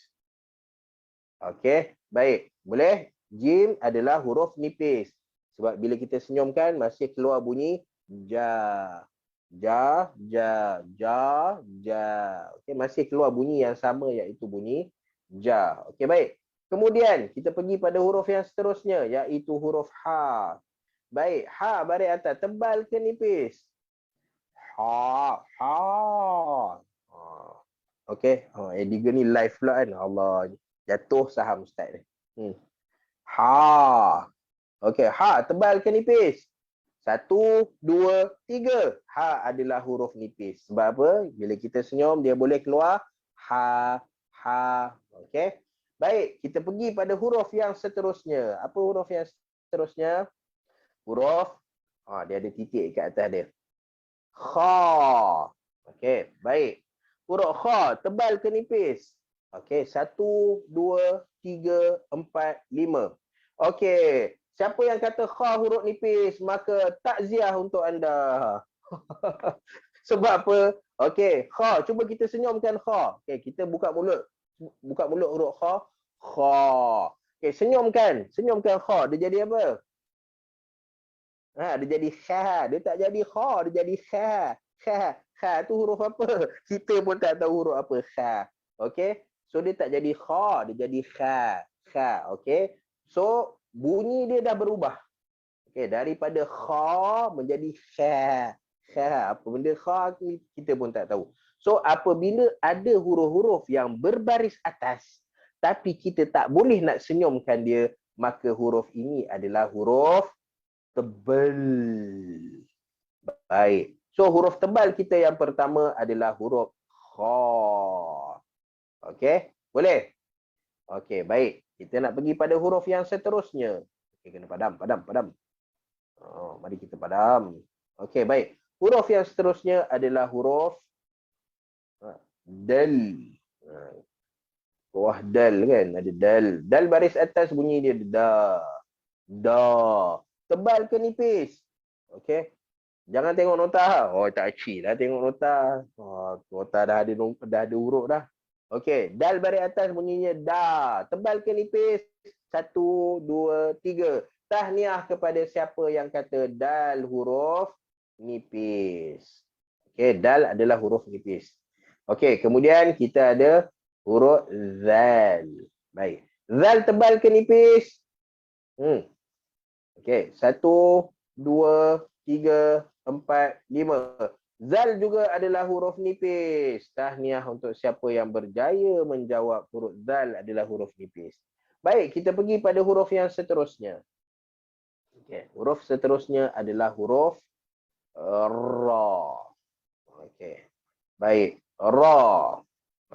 [SPEAKER 1] Okey, baik. Boleh? Jim adalah huruf nipis. Sebab bila kita senyumkan, masih keluar bunyi ja. Ja, ja, ja, ja. Okey, masih keluar bunyi yang sama, iaitu bunyi ja. Okey, baik. Kemudian, kita pergi pada huruf yang seterusnya, iaitu huruf ha. Baik, ha baris atas. Tebal ke nipis? Ha, ha. Okey, Edgar ni live pula kan. Allah, jatuh saham Ustaz ni. Ha. Okey, ha tebal ke nipis? 1, 2, 3. Ha adalah huruf nipis. Sebab apa? Bila kita senyum, dia boleh keluar ha, ha. Okey. Baik, kita pergi pada huruf yang seterusnya. Apa huruf yang seterusnya? Huruf, dia ada titik kat atas dia. Kha. Okey, baik. Huruf kha, tebal ke nipis? Okey, 1, 2, 3, 4, 5. Okey, siapa yang kata kha huruf nipis, maka takziah untuk anda. Sebab apa? Okey, kha, cuba kita senyumkan kha. Okey, kita buka mulut. Buka mulut huruf kha. Kha. Okey, senyumkan. Senyumkan kha. Dia jadi apa? Dia jadi kha. Dia tak jadi kha, dia jadi kha. Kha. Kha tu huruf apa? Kita pun tak tahu huruf apa kha. Okey? So dia tak jadi kha, dia jadi kha. Kha, okey? So bunyi dia dah berubah. Okey, daripada kha menjadi kha. Kha, apa benda kha kita pun tak tahu. So apabila ada huruf-huruf yang berbaris atas tapi kita tak boleh nak senyumkan dia, maka huruf ini adalah huruf tebal. Baik. So huruf tebal kita yang pertama adalah huruf kha. Okey, boleh? Okey, baik. Kita nak pergi pada huruf yang seterusnya. Okey, kena padam. Mari kita padam. Okey, baik. Huruf yang seterusnya adalah huruf dal. Bawah dal kan, ada dal. Dal baris atas bunyi dia da. Da. Tebal ke nipis? Okey. Jangan tengok nota. Tak acik lah tengok nota. Nota dah ada huruf dah. Okey, dal baris atas bunyinya da. Tebal ke nipis? 1, 2, 3. Tahniah kepada siapa yang kata dal huruf nipis. Okey, dal adalah huruf nipis. Okey, kemudian kita ada huruf zal. Baik. Zal tebal ke nipis? Okey, 1, 2, 3, 4, 5. Zal juga adalah huruf nipis. Tahniah untuk siapa yang berjaya menjawab huruf zal adalah huruf nipis. Baik, kita pergi pada huruf yang seterusnya. Okay. Huruf seterusnya adalah huruf ra. Okey. Baik, ra.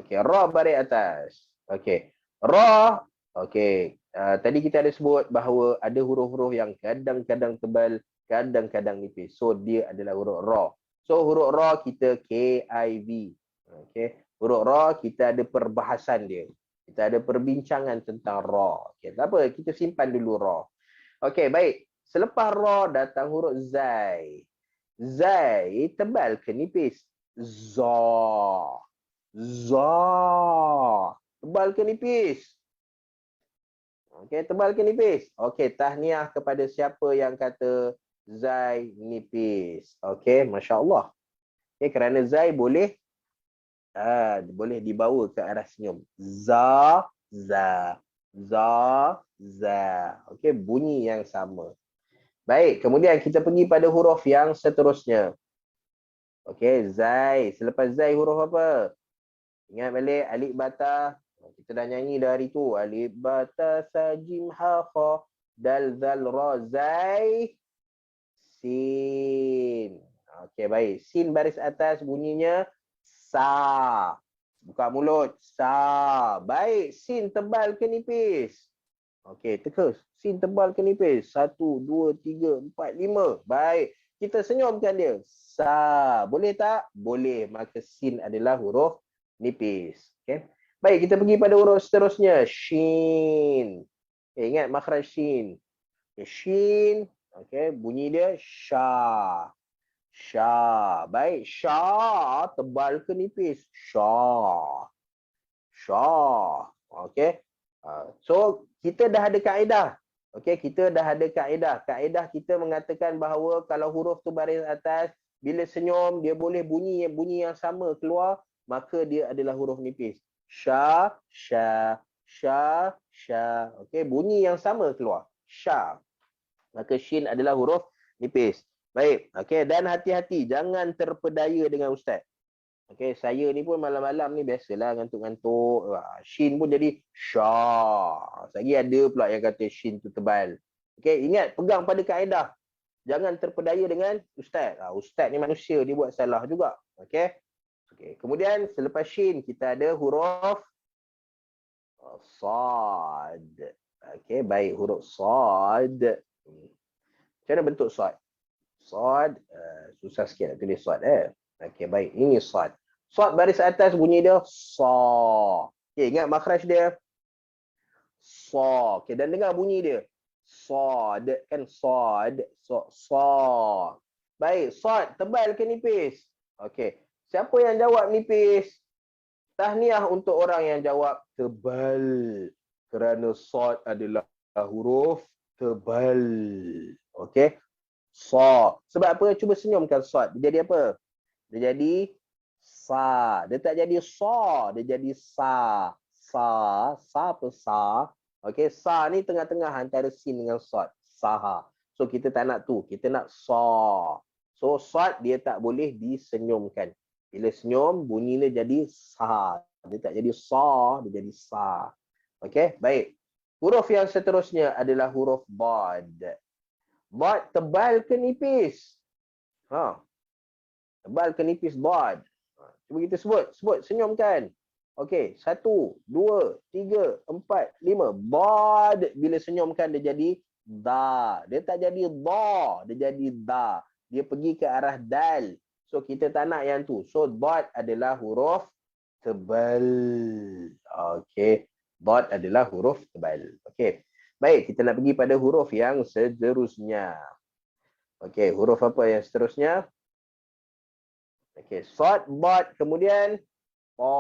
[SPEAKER 1] Okey, ra baris atas. Okey. Ra, okey. Tadi kita ada sebut bahawa ada huruf-huruf yang kadang-kadang tebal, kadang-kadang nipis. So dia adalah huruf ra. So huruf ra kita KIV. Okey. Huruf ra kita ada perbahasan dia. Kita ada perbincangan tentang ra. Okey, tak apa, kita simpan dulu ra. Okey, baik. Selepas ra datang huruf zai. Zai tebal ke nipis? Za. Za. Tebal ke nipis? Okey, tebal ke nipis? Okey, tahniah kepada siapa yang kata zai nipis. Okey, masya-Allah. Okey, kerana zai boleh boleh dibawa ke arah senyum. Za, za. Za, za. Okey, bunyi yang sama. Baik, kemudian kita pergi pada huruf yang seterusnya. Okey, zai. Selepas zai huruf apa? Ingat balik alif bata. Kita dah nyanyi dah hari tu. Alif bata sajim ha kha dal zal ra zai sin. Okey, baik. Sin baris atas bunyinya sa. Buka mulut. Sa. Baik, sin tebal ke nipis? Okey, teka. Sin tebal ke nipis? 1, 2, 3, 4, 5. Baik. Kita senyumkan dia. Sa. Boleh tak? Boleh. Maka sin adalah huruf nipis. Okey. Baik, kita pergi pada huruf seterusnya. Shin. Ingat makhraj shin. Okay, shin. Okey, bunyi dia sha. Sha. Baik, sha tebal ke nipis? Sha. Sha. Okey. So kita dah ada kaedah. Okey, kita dah ada kaedah. Kaedah kita mengatakan bahawa kalau huruf tu baris atas, bila senyum dia boleh bunyi yang sama keluar, maka dia adalah huruf nipis. Sha, sha, sha, sha. Okey, bunyi yang sama keluar. Sha. Maka shin adalah huruf nipis. Baik. Okey, dan hati-hati jangan terpedaya dengan ustaz. Okey, saya ni pun malam-malam ni biasalah ngantuk-ngantuk. Shin pun jadi sha. Lagi ada pula yang kata shin tu tebal. Okey, ingat pegang pada kaedah. Jangan terpedaya dengan ustaz. Ustaz ni manusia, dia buat salah juga. Okey. Okey, kemudian selepas shin kita ada huruf sad. Okey, baik, huruf sad. Macam mana bentuk sad? Sad, susah sikit nak tulis sad Okey, baik. Ini sad. Sad baris atas bunyi dia sa. Okey, ingat makhraj dia. Sa. Okey, dan dengar bunyi dia. Sad, kan sad. Sa. Baik, sad tebal ke nipis? Okey. Siapa yang jawab nipis? Tahniah untuk orang yang jawab tebal. Kerana sad adalah huruf tebal. Okey. Sa. Sebab apa? Cuba senyumkan sad. Dia jadi apa? Dia jadi sa. Dia tak jadi sa. Dia jadi sa. Sa. Sa apa sa? Okey, sa ni tengah-tengah antara sin dengan sad. Saha. So kita tak nak tu. Kita nak sa. So sad dia tak boleh disenyumkan. Bila senyum bunyinya jadi sa. Dia tak jadi sa, dia jadi sa. Okey, baik. Huruf yang seterusnya adalah huruf bad. Bad tebal ke nipis? Tebal ke nipis bad? Cuba kita sebut, senyumkan. Okey, 1, 2, 3, 4, 5. Bad bila senyumkan dia jadi da. Dia tak jadi da, dia jadi da. Dia pergi ke arah dal. So kita tak nak yang tu. So bad adalah huruf tebal. Okey, bad adalah huruf tebal. Okey. Baik, kita nak pergi pada huruf yang seterusnya. Okey, huruf apa yang seterusnya? Okey, sad, bad, kemudian pa.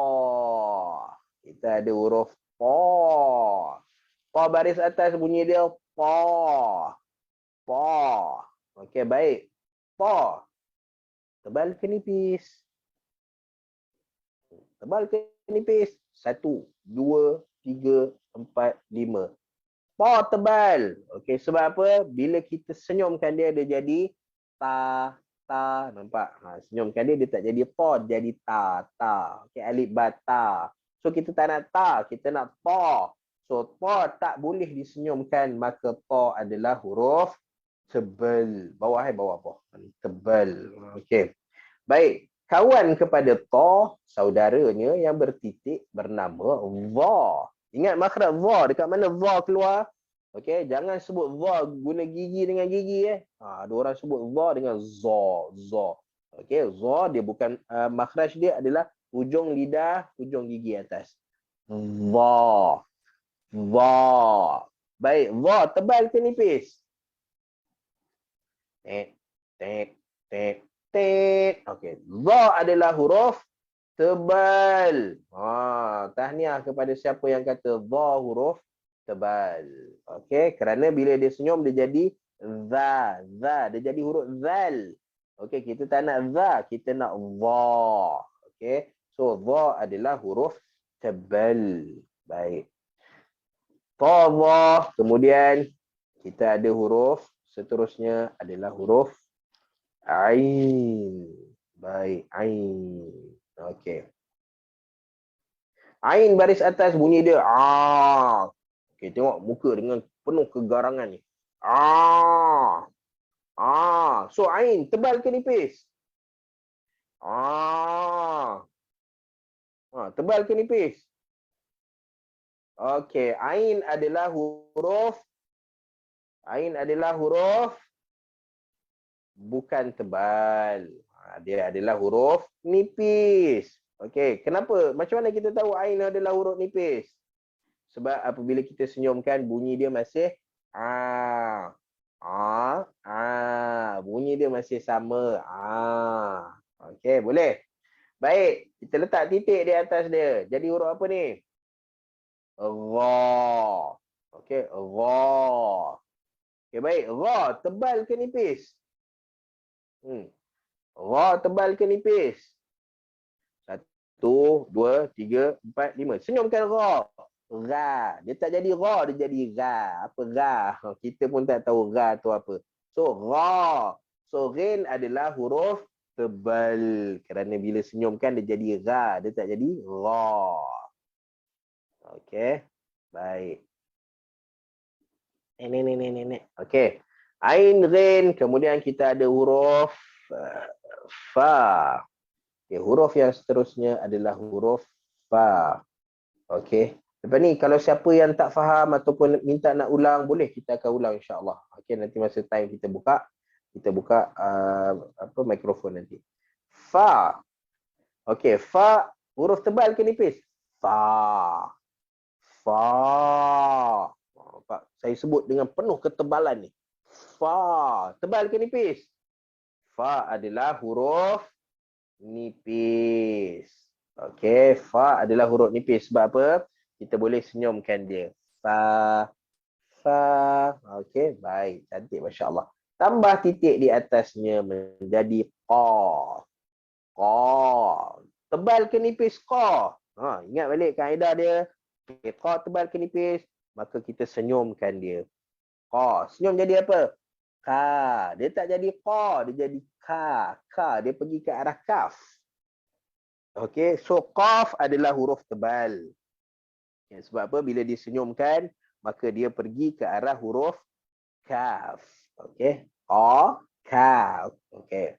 [SPEAKER 1] Kita ada huruf pa. Pa baris atas bunyi dia pa. Pa. Okey, baik. Pa. Tebal ke nipis? Tebal ke nipis? 1, 2, 3, 4, 5. Pa tebal. Okey, sebab apa? Bila kita senyumkan dia, dia jadi ta. ta. Nampak? Senyumkan dia tak jadi to, jadi ta, ta. Okay, alif bata. So kita tak nak ta, kita nak to. So to tak boleh disenyumkan, maka to adalah huruf tebal. Bawah bawah. Tebal. Okey. Baik. Kawan kepada to, saudaranya yang bertitik bernama dha. Ingat makhraj dha, dekat mana dha keluar? Okey, jangan sebut dha guna gigi dengan gigi ada orang sebut dha dengan za. Okey, za dia bukan makhraj dia adalah hujung lidah, hujung gigi atas. Dha. Dha. Baik, dha tebal ke nipis? Tek. Okey, dha adalah huruf tebal. Tahniah kepada siapa yang kata dha huruf tebal. Okey, kerana bila dia senyum dia jadi za. Dia jadi huruf zal. Okey, kita tak nak za, kita nak dha. Okey, so dha adalah huruf tebal. Baik. Ta, dha, kemudian kita ada huruf seterusnya adalah huruf ain. Baik, ain. Okey. Ain baris atas bunyi dia Okey, tengok muka dengan penuh kegarangan ni. So ain tebal ke nipis? Tebal ke nipis? Okey, ain adalah huruf bukan tebal. Dia adalah huruf nipis. Okey, kenapa? Macam mana kita tahu ain adalah huruf nipis? Sebab apabila kita senyumkan, bunyi dia masih bunyi dia masih sama. Okey, boleh. Baik, kita letak titik di atas dia. Jadi huruf apa ni? Ra. Okey, ra. Okey, baik. Ra tebal ke nipis? Ra tebal ke nipis? 1, 2, 3, 4, 5. Senyumkan ra. Ra. Dia tak jadi ra, dia jadi ra. Apa ra? Kita pun tak tahu ra tu apa. So, ra. So, rin adalah huruf tebal. Kerana bila senyumkan dia jadi ra. Dia tak jadi ra. Okey. Baik. Ni. Okey. Ain, rin. Kemudian kita ada huruf fa. Okay, huruf yang seterusnya adalah huruf fa. Okey. Lepas ni kalau siapa yang tak faham ataupun minta nak ulang, boleh kita akan ulang insya-Allah. Okey, nanti masa time kita buka mikrofon nanti. Fa. Okey, fa huruf tebal ke nipis? Fa. Pak, saya sebut dengan penuh ketebalan ni. Fa. Tebal ke nipis? Fa adalah huruf nipis. Okey, fa adalah huruf nipis. Sebab apa? Kita boleh senyumkan dia. Fa. Okey, baik. Cantik, masya-Allah. Tambah titik di atasnya menjadi qa. Tebal ke nipis qa? Ingat balik kaedah dia. Qa tebal ke nipis? Maka kita senyumkan dia. Qa. Senyum jadi apa? Ka. Dia tak jadi qa, dia jadi ka. Ka, dia pergi ke arah kaf. Okey, so qaf adalah huruf tebal. Okay, sebab apa? Bila disenyumkan, maka dia pergi ke arah huruf kaf. Okey, qa, kaf. Okey.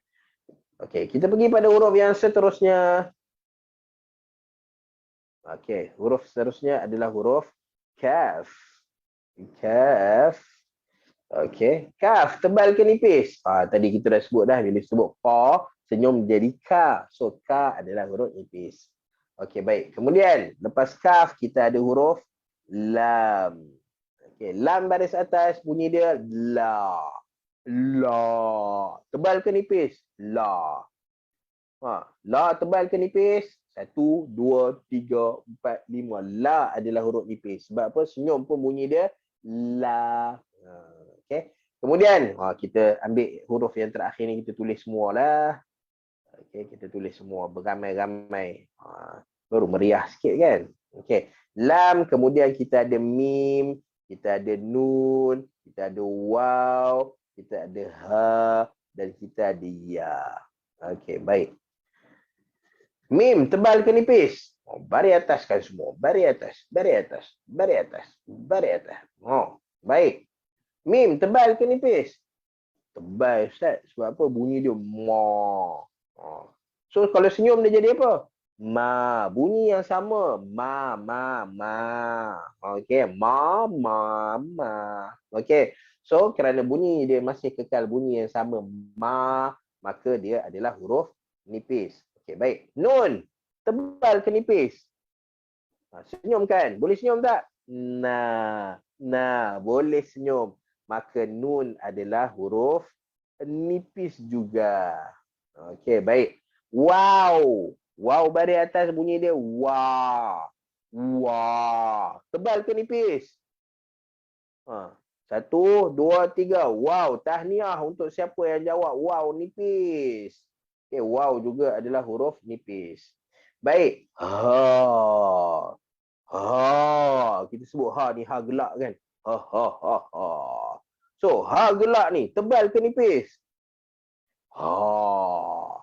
[SPEAKER 1] Okey, kita pergi pada huruf yang seterusnya. Okey, huruf seterusnya adalah huruf kaf. Kaf. Okey, kaf tebal ke nipis? Tadi kita dah sebut dah, bila sebut qa, senyum jadi ka. So ka adalah huruf nipis. Okey, baik. Kemudian lepas kaf kita ada huruf lam. Okey, lam baris atas bunyi dia la. La. Tebal ke nipis? La. La tebal ke nipis? 1, 2, 3, 4, 5. La adalah huruf nipis. Sebab apa? Senyum pun bunyi dia la. Okey. Kemudian kita ambil huruf yang terakhir ni, kita tulis semualah. Okey, kita tulis semua beramai-ramai. Baru meriah sikit kan? Okey. Lam, kemudian kita ada mim, kita ada nun, kita ada waw, kita ada ha dan kita ada ya. Okey, baik. Mim tebal ke nipis? Oh, baris atas kan semua. Baris atas, baris atas, baris atas, baris atas. Oh, baik. Mim tebal ke nipis? Tebal Ustaz. Sebab apa? Bunyi dia ma. Oh. So kalau senyum dia jadi apa? Ma. Bunyi yang sama. Ma, ma, ma. Okey, ma, ma, ma. Okey. So kerana bunyi dia masih kekal bunyi yang sama ma, maka dia adalah huruf nipis. Okey, baik. Nun tebal ke nipis? Senyum kan? Boleh senyum tak? Nah, boleh senyum. Maka nun adalah huruf nipis juga. Okey, baik. Wow. Wow baris atas bunyi dia wah. Wah. Tebal ke nipis? Ha. 1, 2, 3. Wow. Tahniah untuk siapa yang jawab wow nipis. Okey, wow juga adalah huruf nipis. Baik. Kita sebut ha ni ha gelak kan. Ha. So, ha gelak ni tebal ke nipis? Ha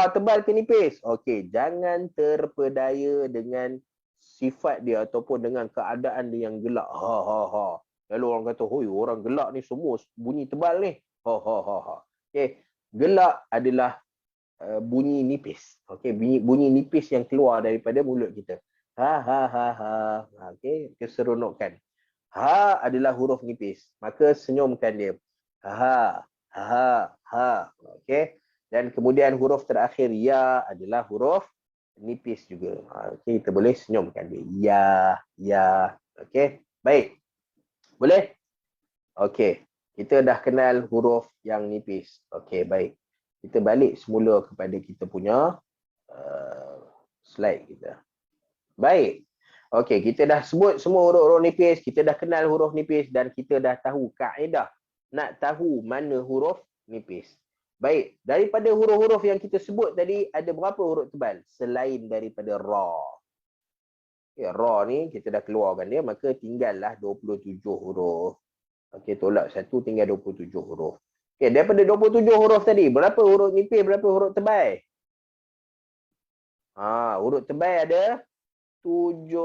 [SPEAKER 1] tebal ke nipis? Okey, jangan terpedaya dengan sifat dia ataupun dengan keadaan dia yang gelak. Ha. Lalu orang kata, "Hoi, orang gelak ni semua bunyi tebal ni." Ha. Okey, gelak adalah bunyi nipis. Okey, bunyi nipis yang keluar daripada mulut kita. Ha. Okey, keseronokan. Ha adalah huruf nipis. Maka senyumkan dia. Ha. Okey. Dan kemudian huruf terakhir ya adalah huruf nipis juga. Okey, kita boleh senyumkan dia. Ya. Okey. Baik. Boleh? Okey. Kita dah kenal huruf yang nipis. Okey, baik. Kita balik semula kepada kita punya slide kita. Baik. Okey, kita dah sebut semua huruf-huruf nipis, kita dah kenal huruf nipis dan kita dah tahu kaedah nak tahu mana huruf nipis. Baik, daripada huruf-huruf yang kita sebut tadi, ada berapa huruf tebal selain daripada ra? Okay, ra ni kita dah keluarkan dia, maka tinggallah 27 huruf. Okey, tolak 1 tinggal 27 huruf. Okey, daripada 27 huruf tadi, berapa huruf nipis, berapa huruf tebal? Huruf tebal ada 7.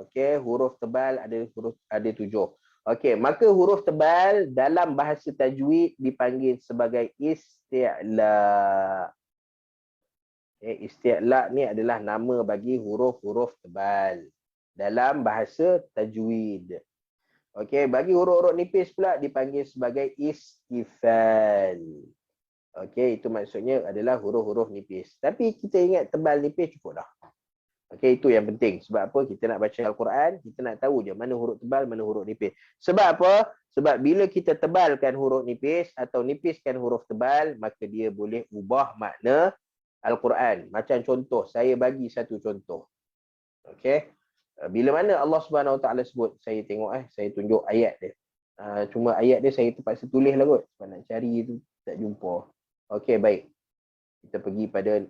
[SPEAKER 1] Okey, huruf tebal ada 7. Okey, maka huruf tebal dalam bahasa tajwid dipanggil sebagai isti'la. Isti'la ni adalah nama bagi huruf-huruf tebal dalam bahasa tajwid. Okey, bagi huruf-huruf nipis pula dipanggil sebagai istifal. Okey, itu maksudnya adalah huruf-huruf nipis. Tapi kita ingat tebal nipis cukup dah. Okey, itu yang penting. Sebab apa? Kita nak baca Al-Quran, kita nak tahu je mana huruf tebal, mana huruf nipis. Sebab apa? Sebab bila kita tebalkan huruf nipis atau nipiskan huruf tebal, maka dia boleh ubah makna Al-Quran. Macam contoh, saya bagi satu contoh. Okey. Bila mana Allah Subhanahu Wa Taala sebut, saya tengok saya tunjuk ayat dia. Cuma ayat dia saya terpaksa tulis lah kot. Sebab nak cari tu tak jumpa. Okey, baik. Kita pergi pada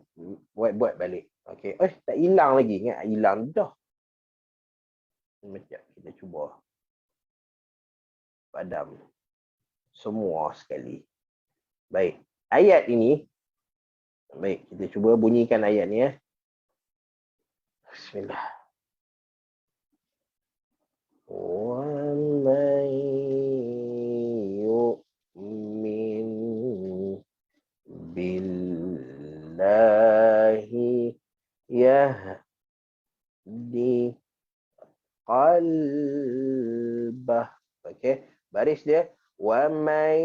[SPEAKER 1] buat balik. Okey, tak hilang lagi. Ingat hilang dah. Sekejap, kita cuba padam semua sekali. Baik, ayat ini. Baik, kita cuba bunyikan ayat ni Bismillah. Wa man yu'min billahi yahdi qalbah. Okey, baris dia wa may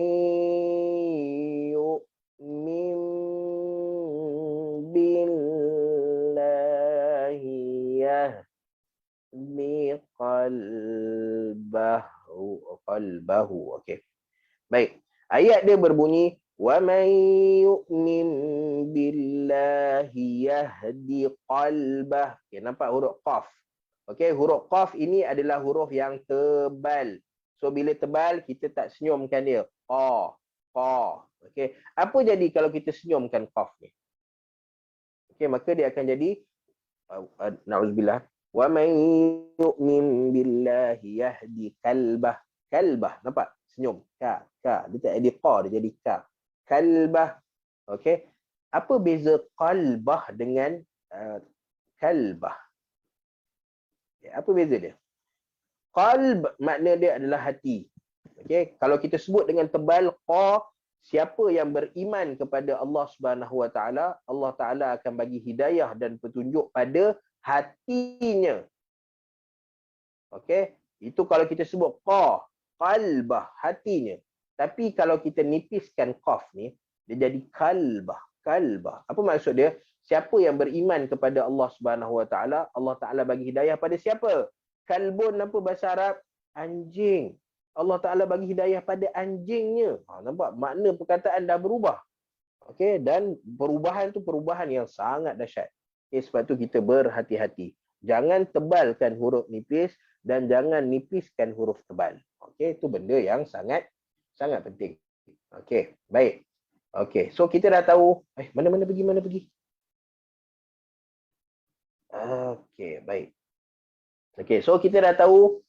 [SPEAKER 1] yu'min billahi yahdi qalbahu. Okey. Baik. Ayat dia berbunyi wa may yu'min billahi yahdi qalbah. Okey, nampak huruf qaf. Okey, huruf qaf ini adalah huruf yang tebal. So bila tebal kita tak senyumkan dia. Qa. Okey, apa jadi kalau kita senyumkan qaf ni? Okey, maka dia akan jadi na'udzubillah. Wa may yu'min billahi yahdi qalbah. Nampak? senyum. Ka, ka. Dia tak ada qa, dia jadi ka. Kalbah. Okey. Apa beza qalbah dengan kalbah? Apa beza dia? Qalb makna dia adalah hati. Okey, kalau kita sebut dengan tebal qa, siapa yang beriman kepada Allah Subhanahu Wa Taala, Allah Taala akan bagi hidayah dan petunjuk pada hatinya. Okey, itu kalau kita sebut qa, qalbah, hatinya. Tapi kalau kita nipiskan qaf ni, dia jadi kalbah, kalbah. Apa maksud dia? Siapa yang beriman kepada Allah Subhanahu Wa Taala, Allah Taala bagi hidayah pada siapa? Kalbun apa bahasa Arab? Anjing. Allah Taala bagi hidayah pada anjingnya. Nampak makna perkataan dah berubah. Okey, dan perubahan tu perubahan yang sangat dahsyat. Sebab tu kita berhati-hati. Jangan tebalkan huruf nipis dan jangan nipiskan huruf tebal. Okey, itu benda yang sangat penting. Okey, baik. Okey, so kita dah tahu mana pergi. Okey, baik. Okey, so kita dah tahu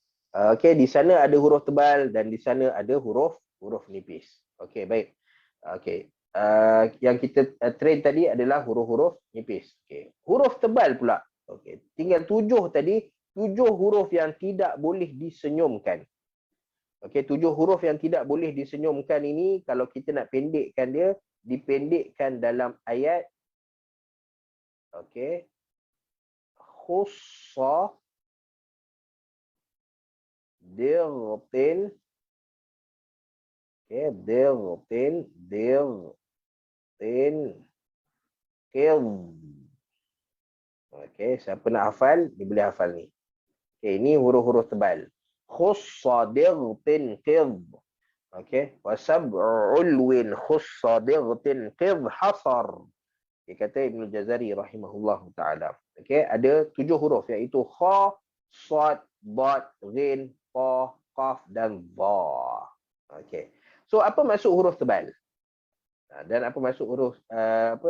[SPEAKER 1] di sana ada huruf tebal dan di sana ada huruf nipis. Okey, baik. Okey. Yang kita train tadi adalah huruf-huruf nipis. Okey. Huruf tebal pula. Okey. Tinggal 7 tadi, 7 huruf yang tidak boleh disenyumkan. Okey, 7 huruf yang tidak boleh disenyumkan ini kalau kita nak pendekkan dia, dipendekkan dalam ayat. Okey. Khussa dirtin. Okey, dirtin qidh. Okey, siapa nak hafal, dia boleh hafal ni. Okey, ini huruf-huruf tebal. Khussa dirtin qidh. Okey, wa sab'ul win khussa dirtin qidh hasar. Dia kata Ibnu Jazari rahimahullahu taala. Okey, ada 7 huruf iaitu kha, sad, dad, ghin, qa, qaf dan dha. Okey. So apa maksud huruf tebal? Dan apa maksud huruf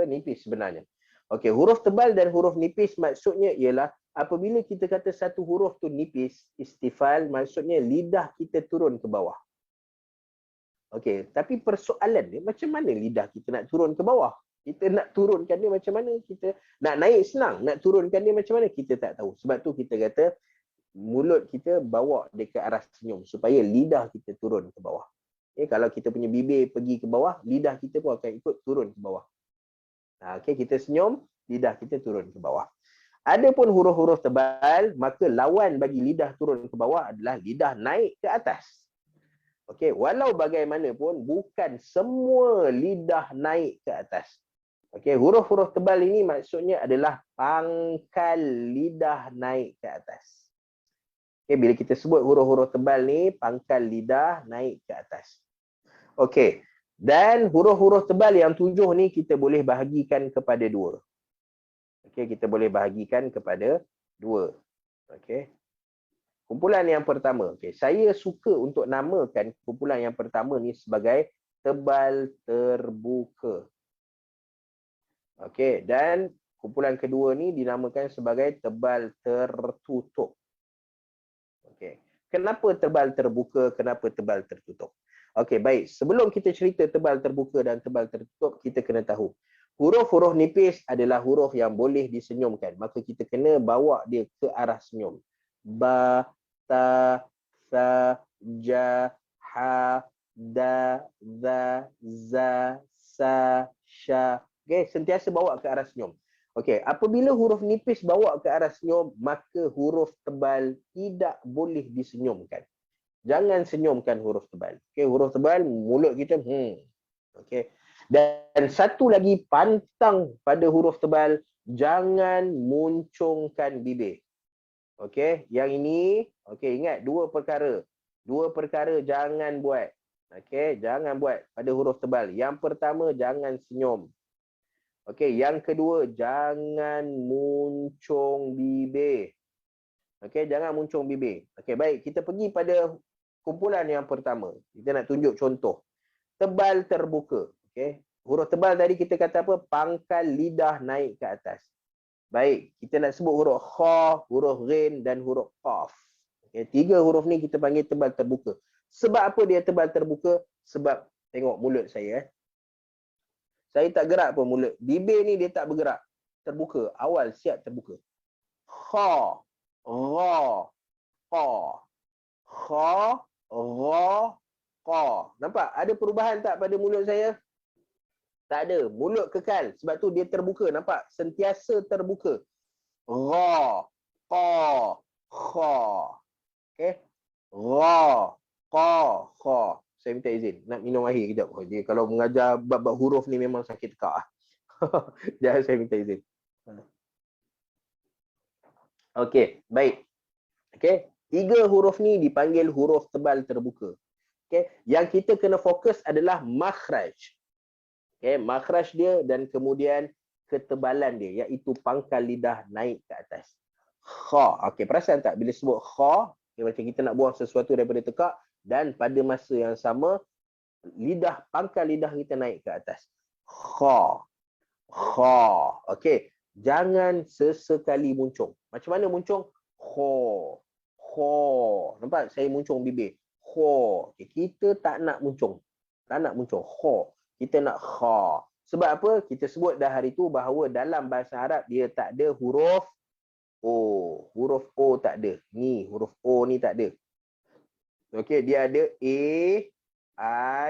[SPEAKER 1] nipis sebenarnya? Okey, huruf tebal dan huruf nipis maksudnya ialah apabila kita kata satu huruf tu nipis, istifal, maksudnya lidah kita turun ke bawah. Okey, tapi persoalan dia macam mana lidah kita nak turun ke bawah? Kita nak turunkan dia macam mana? Kita nak naik senang, nak turunkan dia macam mana? Kita tak tahu. Sebab tu kita kata mulut kita bawa dia ke arah senyum supaya lidah kita turun ke bawah. Kalau kita punya bibir pergi ke bawah, lidah kita pun akan ikut turun ke bawah. Okey, kita senyum, lidah kita turun ke bawah. Adapun huruf-huruf tebal, maka lawan bagi lidah turun ke bawah adalah lidah naik ke atas. Okey, walau bagaimanapun bukan semua lidah naik ke atas. Okey, huruf-huruf tebal ini maksudnya adalah pangkal lidah naik ke atas. Okey, bila kita sebut huruf-huruf tebal ni, pangkal lidah naik ke atas. Okey. Dan huruf-huruf tebal yang 7 ni kita boleh bahagikan kepada 2. Okey, kita boleh bahagikan kepada 2. Okey. Kumpulan yang pertama. Okey, saya suka untuk namakan kumpulan yang pertama ni sebagai tebal terbuka. Okey, dan kumpulan kedua ni dinamakan sebagai tebal tertutup. Okey. Kenapa tebal terbuka, kenapa tebal tertutup? Okey, baik. Sebelum kita cerita tebal terbuka dan tebal tertutup, kita kena tahu. Huruf-huruf nipis adalah huruf yang boleh disenyumkan. Maka kita kena bawa dia ke arah senyum. Ba, ta, sa, ja, ha, da, za, za, sa, sya. Okey, sentiasa bawa ke arah senyum. Okey, apabila huruf nipis bawa ke arah senyum, maka huruf tebal tidak boleh disenyumkan. Jangan senyumkan huruf tebal. Okey, huruf tebal mulut kita okey. Dan satu lagi pantang pada huruf tebal, jangan muncungkan bibir. Okey, yang ini okey, ingat dua perkara. Dua perkara jangan buat. Okey, jangan buat pada huruf tebal. Yang pertama, jangan senyum. Okey, yang kedua, jangan muncung bibir. Okey, jangan muncung bibir. Okey, baik, kita pergi pada kumpulan yang pertama. Kita nak tunjuk contoh. Tebal terbuka. Okey, huruf tebal tadi kita kata apa? Pangkal lidah naik ke atas. Baik, kita nak sebut huruf kha, huruf ghin dan huruf qaf. Okey, 3 huruf ni kita panggil tebal terbuka. Sebab apa dia tebal terbuka? Sebab tengok mulut saya. Saya tak gerak pun mulut. Bibir ni dia tak bergerak. Terbuka. Awal siap terbuka. Kha, ra, qa. Kha, ra, qa. Nampak? Ada perubahan tak pada mulut saya? Tak ada. Mulut kekal. Sebab tu dia terbuka. Nampak? Sentiasa terbuka. Ra, qa, kha. Okay? Ra, qa, kha. Saya minta izin. Nak minum air kejap. Dia kalau mengajar bab-bab huruf ni memang sakit tekak. Jangan, saya minta izin. Okey, baik. Okey, 3 huruf ni dipanggil huruf tebal terbuka. Okey, yang kita kena fokus adalah makhraj. Okey, makhraj dia dan kemudian ketebalan dia, iaitu pangkal lidah naik ke atas. Kha. Okey, perasan tak bila sebut kha, macam kita nak buang sesuatu daripada tekak, dan pada masa yang sama lidah, pangkal lidah kita naik ke atas. Kha. Kha. Okey, jangan sesekali muncung. Macam mana muncung? Kha. Kha. Nampak saya muncung bibir. Kha. Okay, kita tak nak muncung. Tak nak muncung. Kha. Kita nak kha. Sebab apa? Kita sebut dah hari tu bahawa dalam bahasa Arab dia tak ada huruf O. Huruf O tak ada. Ni huruf O ni tak ada. Okey, dia ada A,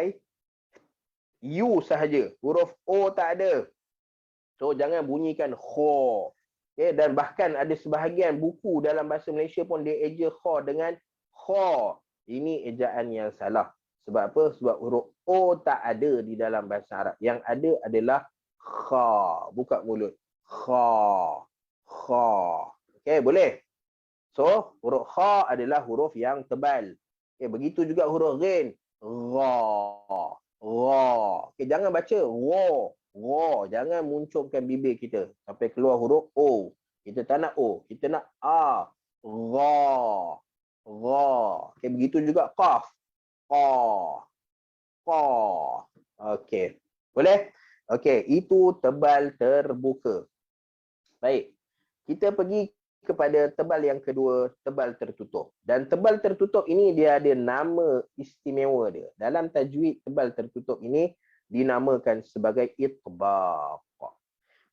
[SPEAKER 1] I, U sahaja. Huruf O tak ada. So jangan bunyikan kha. Okay, dan bahkan ada sebahagian buku dalam bahasa Malaysia pun dia eja kha dengan kha. Ini ejaan yang salah. Sebab apa? Sebab huruf O tak ada di dalam bahasa Arab. Yang ada adalah kha. Buka mulut. Kha. Kha. Okay, boleh? So, huruf kha adalah huruf yang tebal. Okay, begitu juga huruf ghin. Ra. Ra. Okay, jangan baca ra. Ra. Jangan munculkan bibir kita sampai keluar huruf O. Kita tak nak O. Kita nak A. Ra. Ra. Okay, begitu juga qaf. Qa. Qa. Okay. Boleh? Okay, itu tebal terbuka. Baik. Kita pergi kepada tebal yang kedua, tebal tertutup. Dan tebal tertutup ini dia ada nama istimewa dia. Dalam tajwid, tebal tertutup ini dinamakan sebagai itbaq.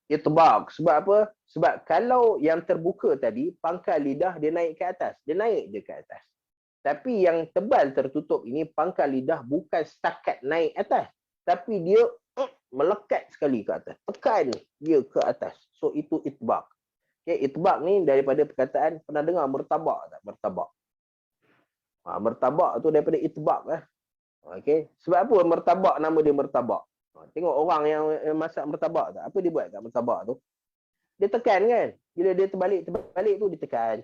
[SPEAKER 1] Itbaq. Sebab apa? Sebab kalau yang terbuka tadi, pangkal lidah dia naik ke atas. Dia naik je ke atas. Tapi yang tebal tertutup ini, pangkal lidah bukan setakat naik atas. Tapi dia melekat sekali ke atas. Tekan dia ke atas. So itu itbaq. Okay, itbaq ni daripada perkataan, pernah dengar mertabak tak? Mertabak. Mertabak tu daripada itbaq lah. Okay. Sebab apa mertabak nama dia mertabak? Tengok orang yang masak mertabak tak? Apa dia buat kat mertabak tu? Dia tekan kan? Bila dia terbalik tu dia tekan.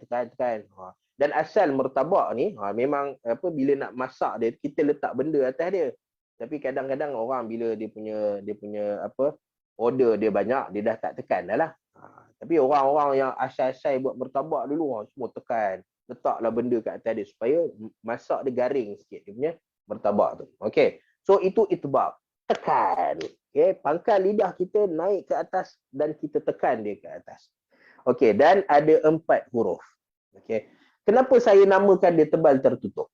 [SPEAKER 1] Dan asal mertabak ni memang apa, bila nak masak dia, kita letak benda atas dia. Tapi kadang-kadang orang bila dia punya apa, order dia banyak, dia dah tak tekan dah lah. Tapi orang-orang yang asal-asal buat mertabak dulu semua tekan, letaklah benda kat atas dia supaya masak dia garing sikit dia punya mertabak tu. Okey. So itu itbaq. Tekan. Okey, pangkal lidah kita naik ke atas dan kita tekan dia ke atas. Okey, dan ada 4 huruf. Okey. Kenapa saya namakan dia tebal tertutup?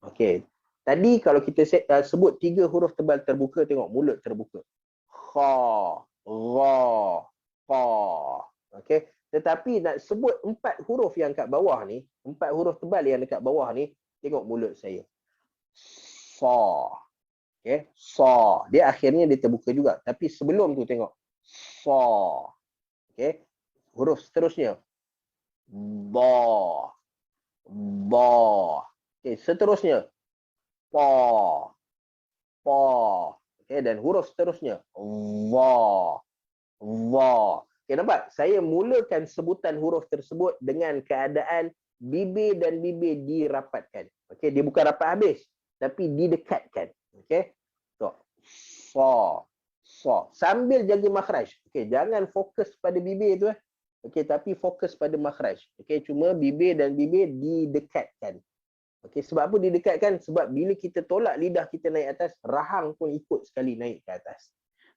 [SPEAKER 1] Okey. Tadi kalau kita sebut 3 huruf tebal terbuka, tengok mulut terbuka. Kha, ra, qa. Okey, tetapi nak sebut 4 huruf yang kat bawah ni, 4 huruf tebal yang dekat bawah ni, tengok mulut saya. Sa. Okey, sa. Dia akhirnya dia terbuka juga, tapi sebelum tu tengok. Sa. Okey. Huruf seterusnya. Ba. Ba. Okey, seterusnya. Pa. Pa. Okey, dan huruf seterusnya. Va. Va. Okay, nampak? Saya mulakan sebutan huruf tersebut dengan keadaan bibir dan bibir dirapatkan. Okay, dia bukan rapat habis, tapi didekatkan. Okay, so, sa, sa. Sambil jaga makhraj. Okay, jangan fokus pada bibir tu. Okay, tapi fokus pada makhraj. Okay, cuma bibir dan bibir didekatkan. Okay, sebab apa didekatkan? Sebab bila kita tolak lidah kita naik atas, rahang pun ikut sekali naik ke atas.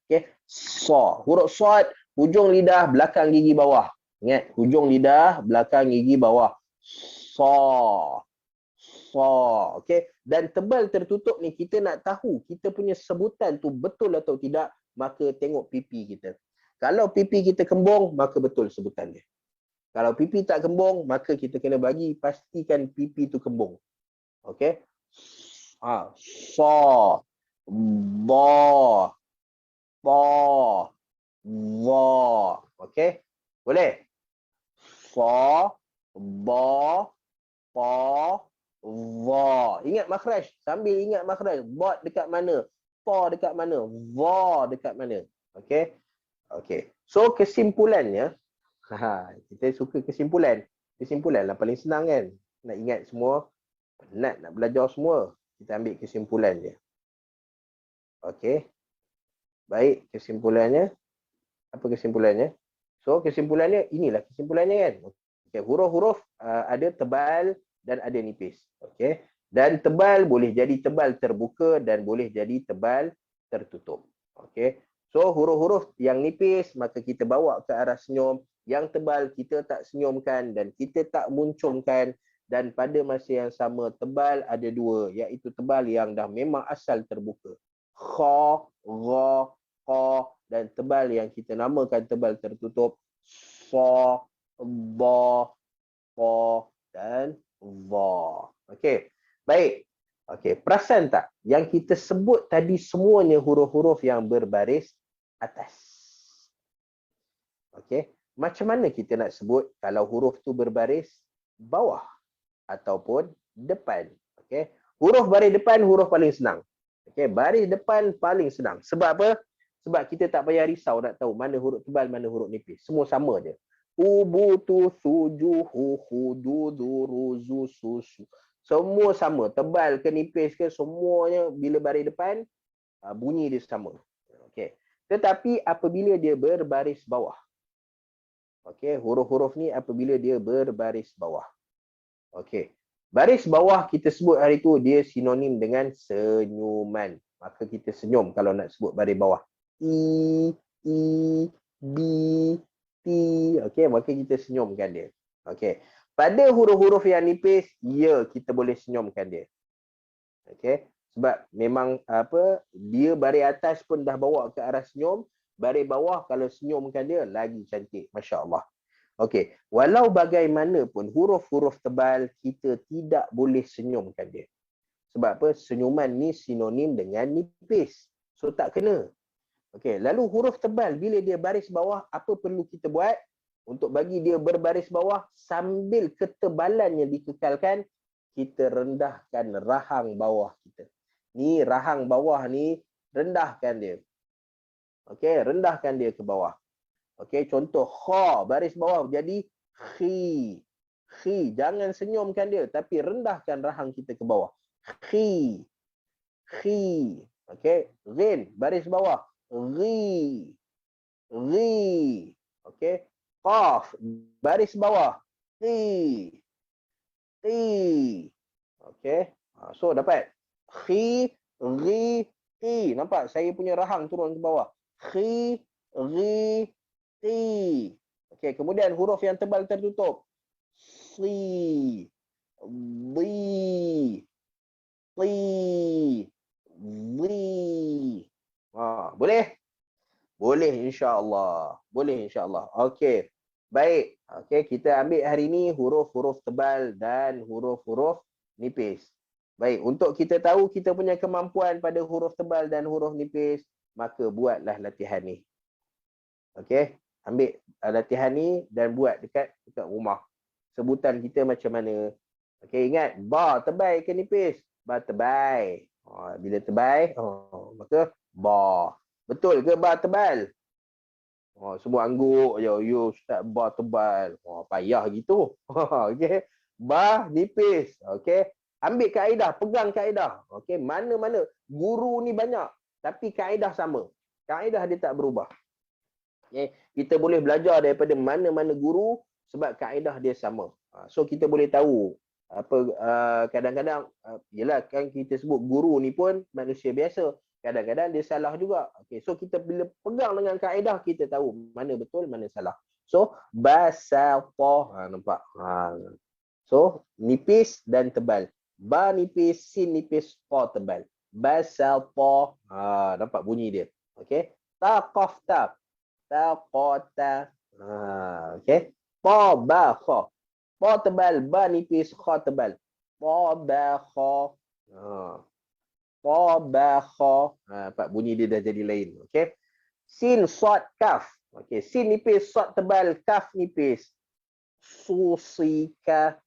[SPEAKER 1] Okay, sa. Huruf sad, hujung lidah belakang gigi bawah. Ingat, hujung lidah belakang gigi bawah. Sa. Sa. Okey. Dan tebal tertutup ni kita nak tahu kita punya sebutan tu betul atau tidak, maka tengok pipi kita. Kalau pipi kita kembung, maka betul sebutan dia. Kalau pipi tak kembung, maka kita kena bagi pastikan pipi tu kembung. Okey. Sa, ba, pa, va. Okey. Boleh? Sa, ba, pa, va. Ingat makhraj. Sambil ingat makhraj. Ba dekat mana? Pa dekat mana? Va dekat mana? Okey. Okey. So kesimpulannya, kita suka kesimpulan. Kesimpulan lah paling senang kan. Nak ingat semua, penat nak belajar semua. Kita ambil kesimpulan je. Okey. Baik, kesimpulannya. Apa kesimpulannya? So kesimpulannya, inilah kesimpulannya kan. Okay. Huruf-huruf ada tebal dan ada nipis. Okey. Dan tebal boleh jadi tebal terbuka dan boleh jadi tebal tertutup. Okey. So huruf-huruf yang nipis maka kita bawa ke arah senyum, yang tebal kita tak senyumkan dan kita tak muncungkan, dan pada masa yang sama tebal ada dua, iaitu tebal yang dah memang asal terbuka. Kha, gha, qa, dan tebal yang kita namakan tebal tertutup. Sa, ba, pa dan va. Okey. Baik. Okey, perasan tak yang kita sebut tadi semuanya huruf-huruf yang berbaris atas. Okey, macam mana kita nak sebut kalau huruf tu berbaris bawah ataupun depan? Okey, huruf baris depan huruf paling senang. Okey, baris depan paling senang. Sebab apa? Sebab kita tak payah risau nak tahu mana huruf tebal, mana huruf nipis. Semua sama je. Ubutu, sujuhu, hududu, ruzu, susu. Semua sama, tebal ke nipis ke, semuanya bila baris depan bunyi dia sama. Okey. Tetapi apabila dia berbaris bawah. Okey, huruf-huruf ni apabila dia berbaris bawah. Okey. Baris bawah kita sebut hari tu dia sinonim dengan senyuman. Maka kita senyum kalau nak sebut baris bawah. I, bi, ti. Okey, maka kita senyumkan dia. Okey. Pada huruf-huruf yang nipis, ya kita boleh senyumkan dia. Okey. Sebab memang dia baris atas pun dah bawa ke arah senyum, baris bawah kalau senyumkan dia lagi cantik, masya-Allah. Okey, walau bagaimanapun huruf-huruf tebal kita tidak boleh senyumkan dia. Sebab apa? Senyuman ni sinonim dengan nipis. So tak kena. Okey, lalu huruf tebal bila dia baris bawah, apa perlu kita buat? Untuk bagi dia berbaris bawah sambil ketebalannya dikekalkan, kita rendahkan rahang bawah kita. Ni rahang bawah ni rendahkan dia. Okey, rendahkan dia ke bawah. Okey, contoh kha baris bawah jadi khi. Khi, jangan senyumkan dia tapi rendahkan rahang kita ke bawah. Khi. Khi. Okey, ghin baris bawah. Ghi. Ghi. Okey. Qaf baris bawah. Qi. Qi. Okey. So dapat khi, ghi, qi. Nampak saya punya rahang turun ke bawah. Khi, ghi, qi. Okey, kemudian huruf yang tebal tertutup. Si. Di. Ti. Zi. Boleh? Boleh insya-Allah. Boleh insya-Allah. Okey. Baik. Okey, kita ambil hari ini huruf-huruf tebal dan huruf-huruf nipis. Baik, untuk kita tahu kita punya kemampuan pada huruf tebal dan huruf nipis, maka buatlah latihan ni. Okey, ambil latihan ni dan buat dekat rumah. Sebutan kita macam mana? Okey, ingat ba tebal ke nipis? Ba tebal. Bila tebal, maka ba. Betul ke ba tebal? Semua angguk je. Yo, ustaz ba tebal. Payah gitu. Okey. Ba nipis. Okey. Ambil kaedah, pegang kaedah. Okey, mana-mana guru ni banyak tapi kaedah sama. Kaedah dia tak berubah. Okay. Kita boleh belajar daripada mana-mana guru sebab kaedah dia sama. So kita boleh tahu kadang-kadang yelah kan kita sebut guru ni pun manusia biasa. Kadang-kadang dia salah juga. Okay, so kita bila pegang dengan kaedah kita tahu mana betul, mana salah. So basata, nampak? So nipis dan tebal. Ba nipis, sin nipis, qa tebal. Basata. Nampak bunyi dia. Okey. Ta qaf ta. Ta qa ta. Okey. Ta ba kha. Ta tebal, ba nipis, kha tebal. Ta ba kha. Ta ba kha. Nampak bunyi dia dah jadi lain. Okey. Sin sad kaf. Okey, sin nipis, sad tebal, kaf nipis. Susika.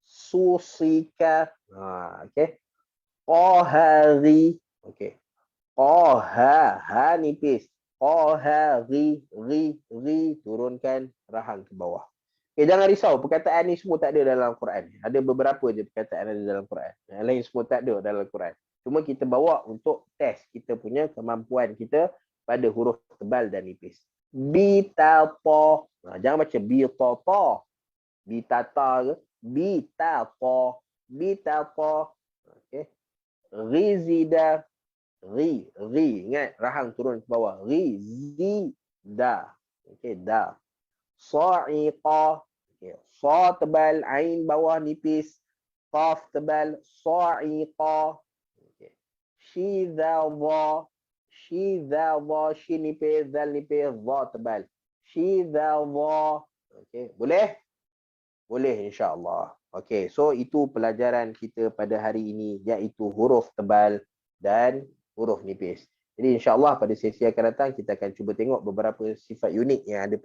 [SPEAKER 1] Susika. Okey. Qahari. Okey. Qaha, ha nipis. Qahari, ri, turunkan rahang ke bawah. Okay, jangan risau, perkataan ni semua tak ada dalam Quran. Ada beberapa je perkataan ada dalam Quran. Yang lain semua tak ada dalam Quran. Cuma kita bawa untuk test kita punya kemampuan kita pada huruf tebal dan nipis. Bitata. Jangan baca bitata. Bitata ke? Bitata. Bitata. Okey. Rizida. Ri. Ingat, rahang turun ke bawah. Rizida. Okey, da. Sa'iqa. Okey, sa tebal, ain bawah nipis. Qaf tebal, sa'iqa. Okey. Shidhawa. Shidhawa, shin nipis, dal nipis, dha tebal. Shidhawa. Okey, boleh? Boleh, insya-Allah. Okey, so itu pelajaran kita pada hari ini, iaitu huruf tebal dan huruf nipis. Jadi insya-Allah pada sesi akan datang kita akan cuba tengok beberapa sifat unik yang ada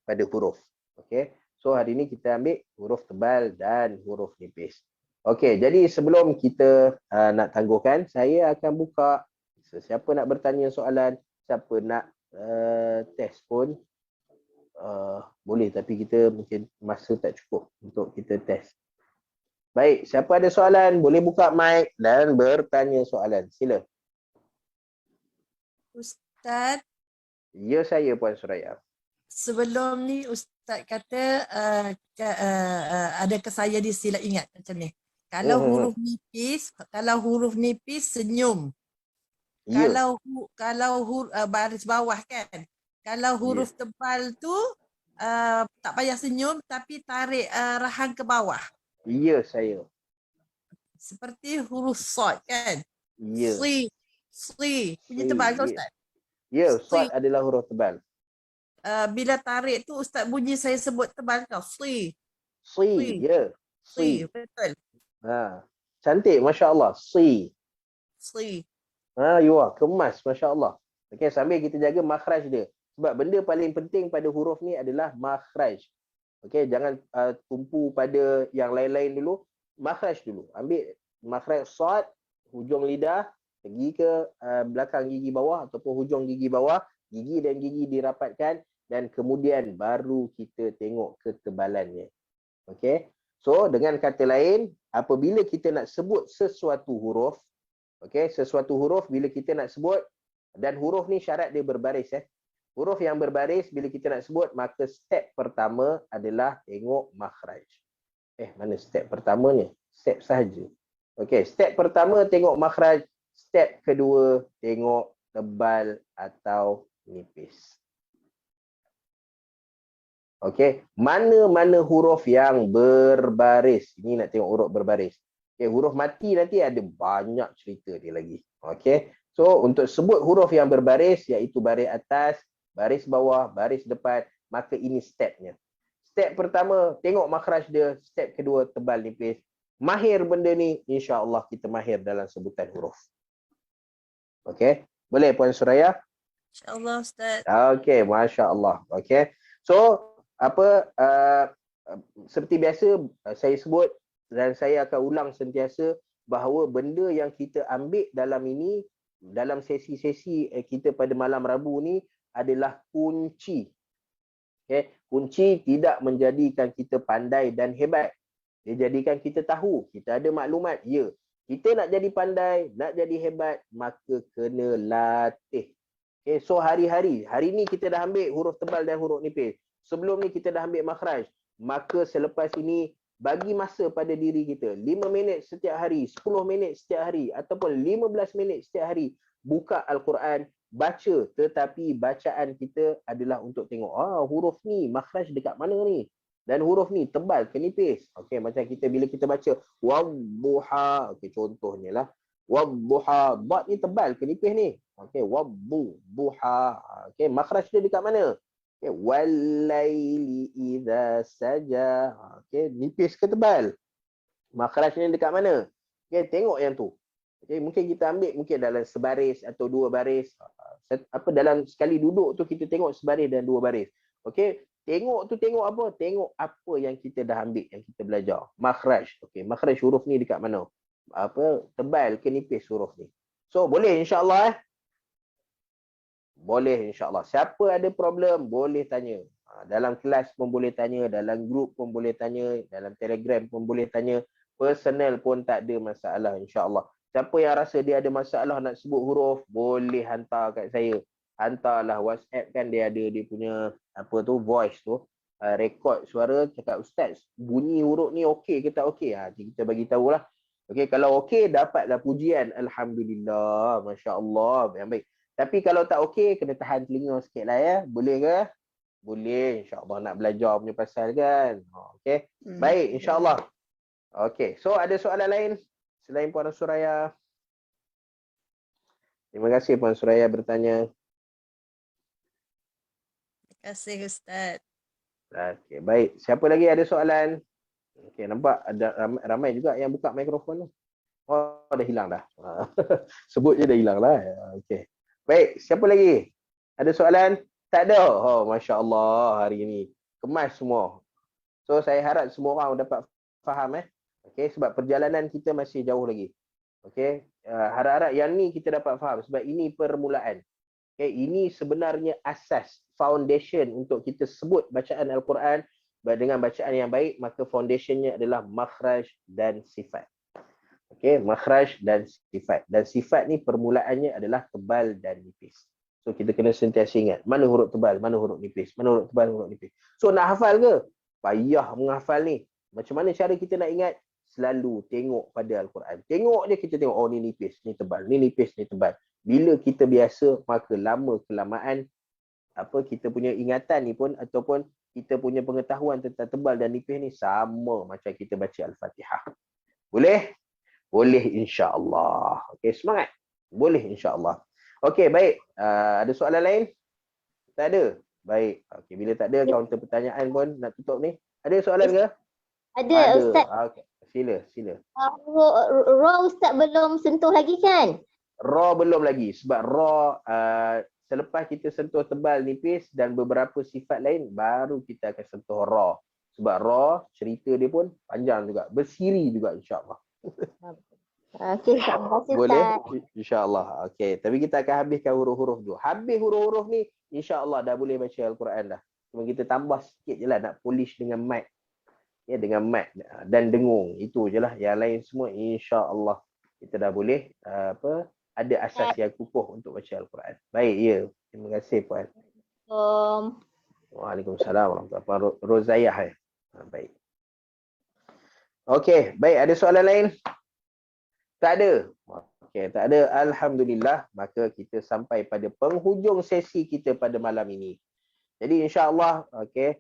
[SPEAKER 1] pada huruf. Okey. So hari ini kita ambil huruf tebal dan huruf nipis. Okey, jadi sebelum kita nak tangguhkan, saya akan buka siapa nak bertanya soalan, siapa nak test pun boleh, tapi kita mungkin masa tak cukup untuk kita test. Baik, siapa ada soalan boleh buka mic dan bertanya soalan. Sila.
[SPEAKER 2] Ustaz,
[SPEAKER 1] Ya, saya Puan Suraya.
[SPEAKER 2] sebelum ni Ustaz kata adakah saya silap ingat macam ni. Kalau huruf nipis senyum.
[SPEAKER 1] Ya.
[SPEAKER 2] Kalau baris bawah kan. Kalau huruf tebal tu tak payah senyum tapi tarik rahang ke bawah.
[SPEAKER 1] Ya, saya.
[SPEAKER 2] Seperti huruf sad kan.
[SPEAKER 1] Ya.
[SPEAKER 2] Sli. Punya tebal kan Ustaz?
[SPEAKER 1] Ya,
[SPEAKER 2] Sli.
[SPEAKER 1] sad adalah huruf tebal.
[SPEAKER 2] Bila tarik tu Ustaz bunyi saya sebut tebal kau. Sli.
[SPEAKER 1] Ya.
[SPEAKER 2] Sli, betul.
[SPEAKER 1] Cantik, masya-Allah.
[SPEAKER 2] Sli.
[SPEAKER 1] You are kemas, masya-Allah. Okey, sambil kita jaga makhraj dia. Sebab benda paling penting pada huruf ni adalah makhraj. Okey, jangan tumpu pada yang lain-lain dulu. Makhraj dulu. Ambil makhraj sad, hujung lidah, pergi ke belakang gigi bawah ataupun hujung gigi bawah, gigi dan gigi dirapatkan dan kemudian baru kita tengok ketebalannya. Okey. So, dengan kata lain, apabila kita nak sebut sesuatu huruf, okey, sesuatu huruf bila kita nak sebut, dan huruf ni syarat dia berbaris. Huruf yang berbaris bila kita nak sebut, maka step pertama adalah tengok makhraj. Mana step pertama ni? Step sahaja. Okey, step pertama tengok makhraj, step kedua tengok tebal atau nipis. Okey, mana-mana huruf yang berbaris. Ini nak tengok huruf berbaris. Okey, huruf mati nanti ada banyak cerita dia lagi. Okey. So, untuk sebut huruf yang berbaris iaitu baris atas, baris bawah, baris depan, maka ini stepnya. Step pertama, tengok makhraj dia. Step kedua, tebal nipis. Mahir benda ni, insya-Allah kita mahir dalam sebutan huruf. Okey. Boleh Puan Suraya?
[SPEAKER 2] InsyaAllah Ustaz.
[SPEAKER 1] Okey, masya-Allah. Okey. So, seperti biasa saya sebut dan saya akan ulang sentiasa bahawa benda yang kita ambil dalam ini, dalam sesi-sesi kita pada malam Rabu ni adalah kunci. Okay? Kunci tidak menjadikan kita pandai dan hebat. Dia jadikan kita tahu, kita ada maklumat. Ya, kita nak jadi pandai, nak jadi hebat, maka kena latih. Okay? So hari ni kita dah ambil huruf tebal dan huruf nipis. Sebelum ni kita dah ambil makhraj. Maka selepas ini, bagi masa pada diri kita 5 minit setiap hari, 10 minit setiap hari ataupun 15 minit setiap hari, buka Al-Quran, baca, tetapi bacaan kita adalah untuk tengok huruf ni makhraj dekat mana ni. Dan huruf ni tebal ke nipis? Okey, macam kita bila kita baca wadduha. Okey, contohnya lah. Wadduha. Dad ni tebal ke nipis ni? Okey, wadduha. Okey, makhraj dia dekat mana? Okey, walaili idza saja. Okey, nipis ke tebal? Makhrajnya dekat mana? Okey, tengok yang tu. Okey, mungkin kita ambil mungkin dalam sebaris atau dua baris. Dalam sekali duduk tu kita tengok sebaris dan dua baris. Okey, tengok tu tengok apa? Tengok apa yang kita dah ambil, yang kita belajar. Makhraj. Okey, makhraj huruf ni dekat mana? Tebal ke nipis huruf ni? So, boleh insya-Allah Boleh insya-Allah. Siapa ada problem boleh tanya. Dalam kelas pun boleh tanya, dalam grup pun boleh tanya, dalam Telegram pun boleh tanya, personal pun tak ada masalah insya-Allah. Siapa yang rasa dia ada masalah nak sebut huruf, boleh hantar kat saya. Hantarlah WhatsApp, kan dia ada dia punya voice tu. Rekod suara, cakap ustaz, bunyi huruf ni okey ke tak okey? Kita bagi tahulah. Okey, kalau okey dapatlah pujian. Alhamdulillah, masya-Allah, yang baik. Tapi kalau tak okey, kena tahan telinga sikit lah ya. Boleh ke? Boleh. InsyaAllah nak belajar punya pasal kan. Okey. Baik, insyaAllah. Okey. So, ada soalan lain selain Puan Suraya? Terima kasih Puan Suraya bertanya.
[SPEAKER 2] Terima kasih Ustaz.
[SPEAKER 1] Okey, baik. Siapa lagi ada soalan? Okey, nampak ada ramai juga yang buka mikrofon tu. Oh, dah hilang dah. Sebut je dah hilang lah. Okey. Baik, siapa lagi? Ada soalan? Tak ada? Oh, Masya Allah hari ini. Kemas semua. So, saya harap semua orang dapat faham. Okay, sebab perjalanan kita masih jauh lagi. Okay, harap-harap yang ni kita dapat faham. Sebab ini permulaan. Okay, ini sebenarnya asas, foundation untuk kita sebut bacaan Al-Quran. Dengan bacaan yang baik, maka foundationnya adalah makhraj dan sifat. Okey, makhraj dan sifat. Dan sifat ni permulaannya adalah tebal dan nipis. So kita kena sentiasa ingat mana huruf tebal, mana huruf nipis, mana huruf tebal, huruf nipis. So nak hafal ke? Payah menghafal ni. Macam mana cara kita nak ingat? Selalu tengok pada Al-Quran. Tengok je kita tengok, oh ni nipis, ni tebal, ni nipis, ni tebal. Bila kita biasa, maka lama kelamaan kita punya ingatan ni pun ataupun kita punya pengetahuan tentang tebal dan nipis ni sama macam kita baca Al-Fatihah. Boleh? Boleh insya-Allah. Okey, semangat. Boleh insya-Allah. Okey, baik. Ada soalan lain? Tak ada? Baik. Okey, bila tak ada, kaunter pertanyaan pun nak tutup ni. Ada soalan ke?
[SPEAKER 3] Ada. Ustaz.
[SPEAKER 1] Okay. Sila.
[SPEAKER 3] Ra Ustaz belum sentuh lagi kan?
[SPEAKER 1] Ra belum lagi. Sebab ra selepas kita sentuh tebal, nipis dan beberapa sifat lain, baru kita akan sentuh ra. Sebab ra, cerita dia pun panjang juga. Bersiri juga insya-Allah.
[SPEAKER 3] Okey, terima kasih Ustaz.
[SPEAKER 1] Boleh? InsyaAllah. Okey, tapi kita akan habiskan huruf-huruf dulu. Habis huruf-huruf ni, insya-Allah dah boleh baca Al-Quran dah. Cuma kita tambah sikit je lah, nak polish dengan mat. Ya, dengan mat dan dengung. Itu je lah. Yang lain semua insya-Allah kita dah boleh ada asas yang kukuh untuk baca Al-Quran. Baik, ya. Terima kasih Puan. Waalaikumsalam warahmatullahi wabarakatuh. Rozayah ya. Baik. Okey, baik. Ada soalan lain? Tak ada. Okey, tak ada. Alhamdulillah. Maka kita sampai pada penghujung sesi kita pada malam ini. Jadi insya-Allah, okey,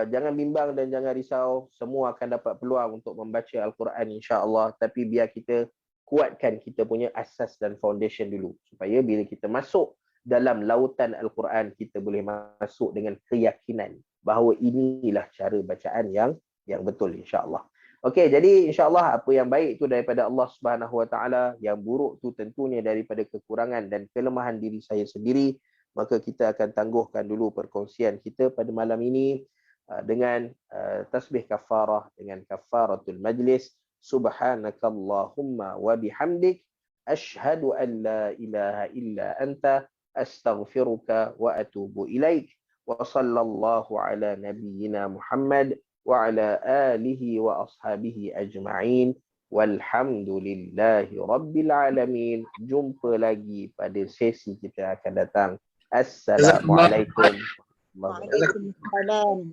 [SPEAKER 1] jangan bimbang dan jangan risau. Semua akan dapat peluang untuk membaca Al-Quran insya-Allah. Tapi biar kita kuatkan kita punya asas dan foundation dulu. Supaya bila kita masuk dalam lautan Al-Quran, kita boleh masuk dengan keyakinan bahawa inilah cara bacaan yang betul insya-Allah. Okey, jadi insya-Allah apa yang baik itu daripada Allah Subhanahu Wa Taala, yang buruk tu tentunya daripada kekurangan dan kelemahan diri saya sendiri. Maka kita akan tangguhkan dulu perkongsian kita pada malam ini dengan tasbih kafarah, dengan kafaratul majlis. Subhanakallahumma wa bihamdik asyhadu an la ilaha illa anta astaghfiruka wa atubu ilaik. Wa sallallahu ala nabiyyina Muhammad wa ala alihi wa ashabihi ajma'in. Walhamdulillahi rabbil alamin. Jumpa lagi pada sesi kita akan datang. Assalamualaikum.
[SPEAKER 2] Waalaikumsalam.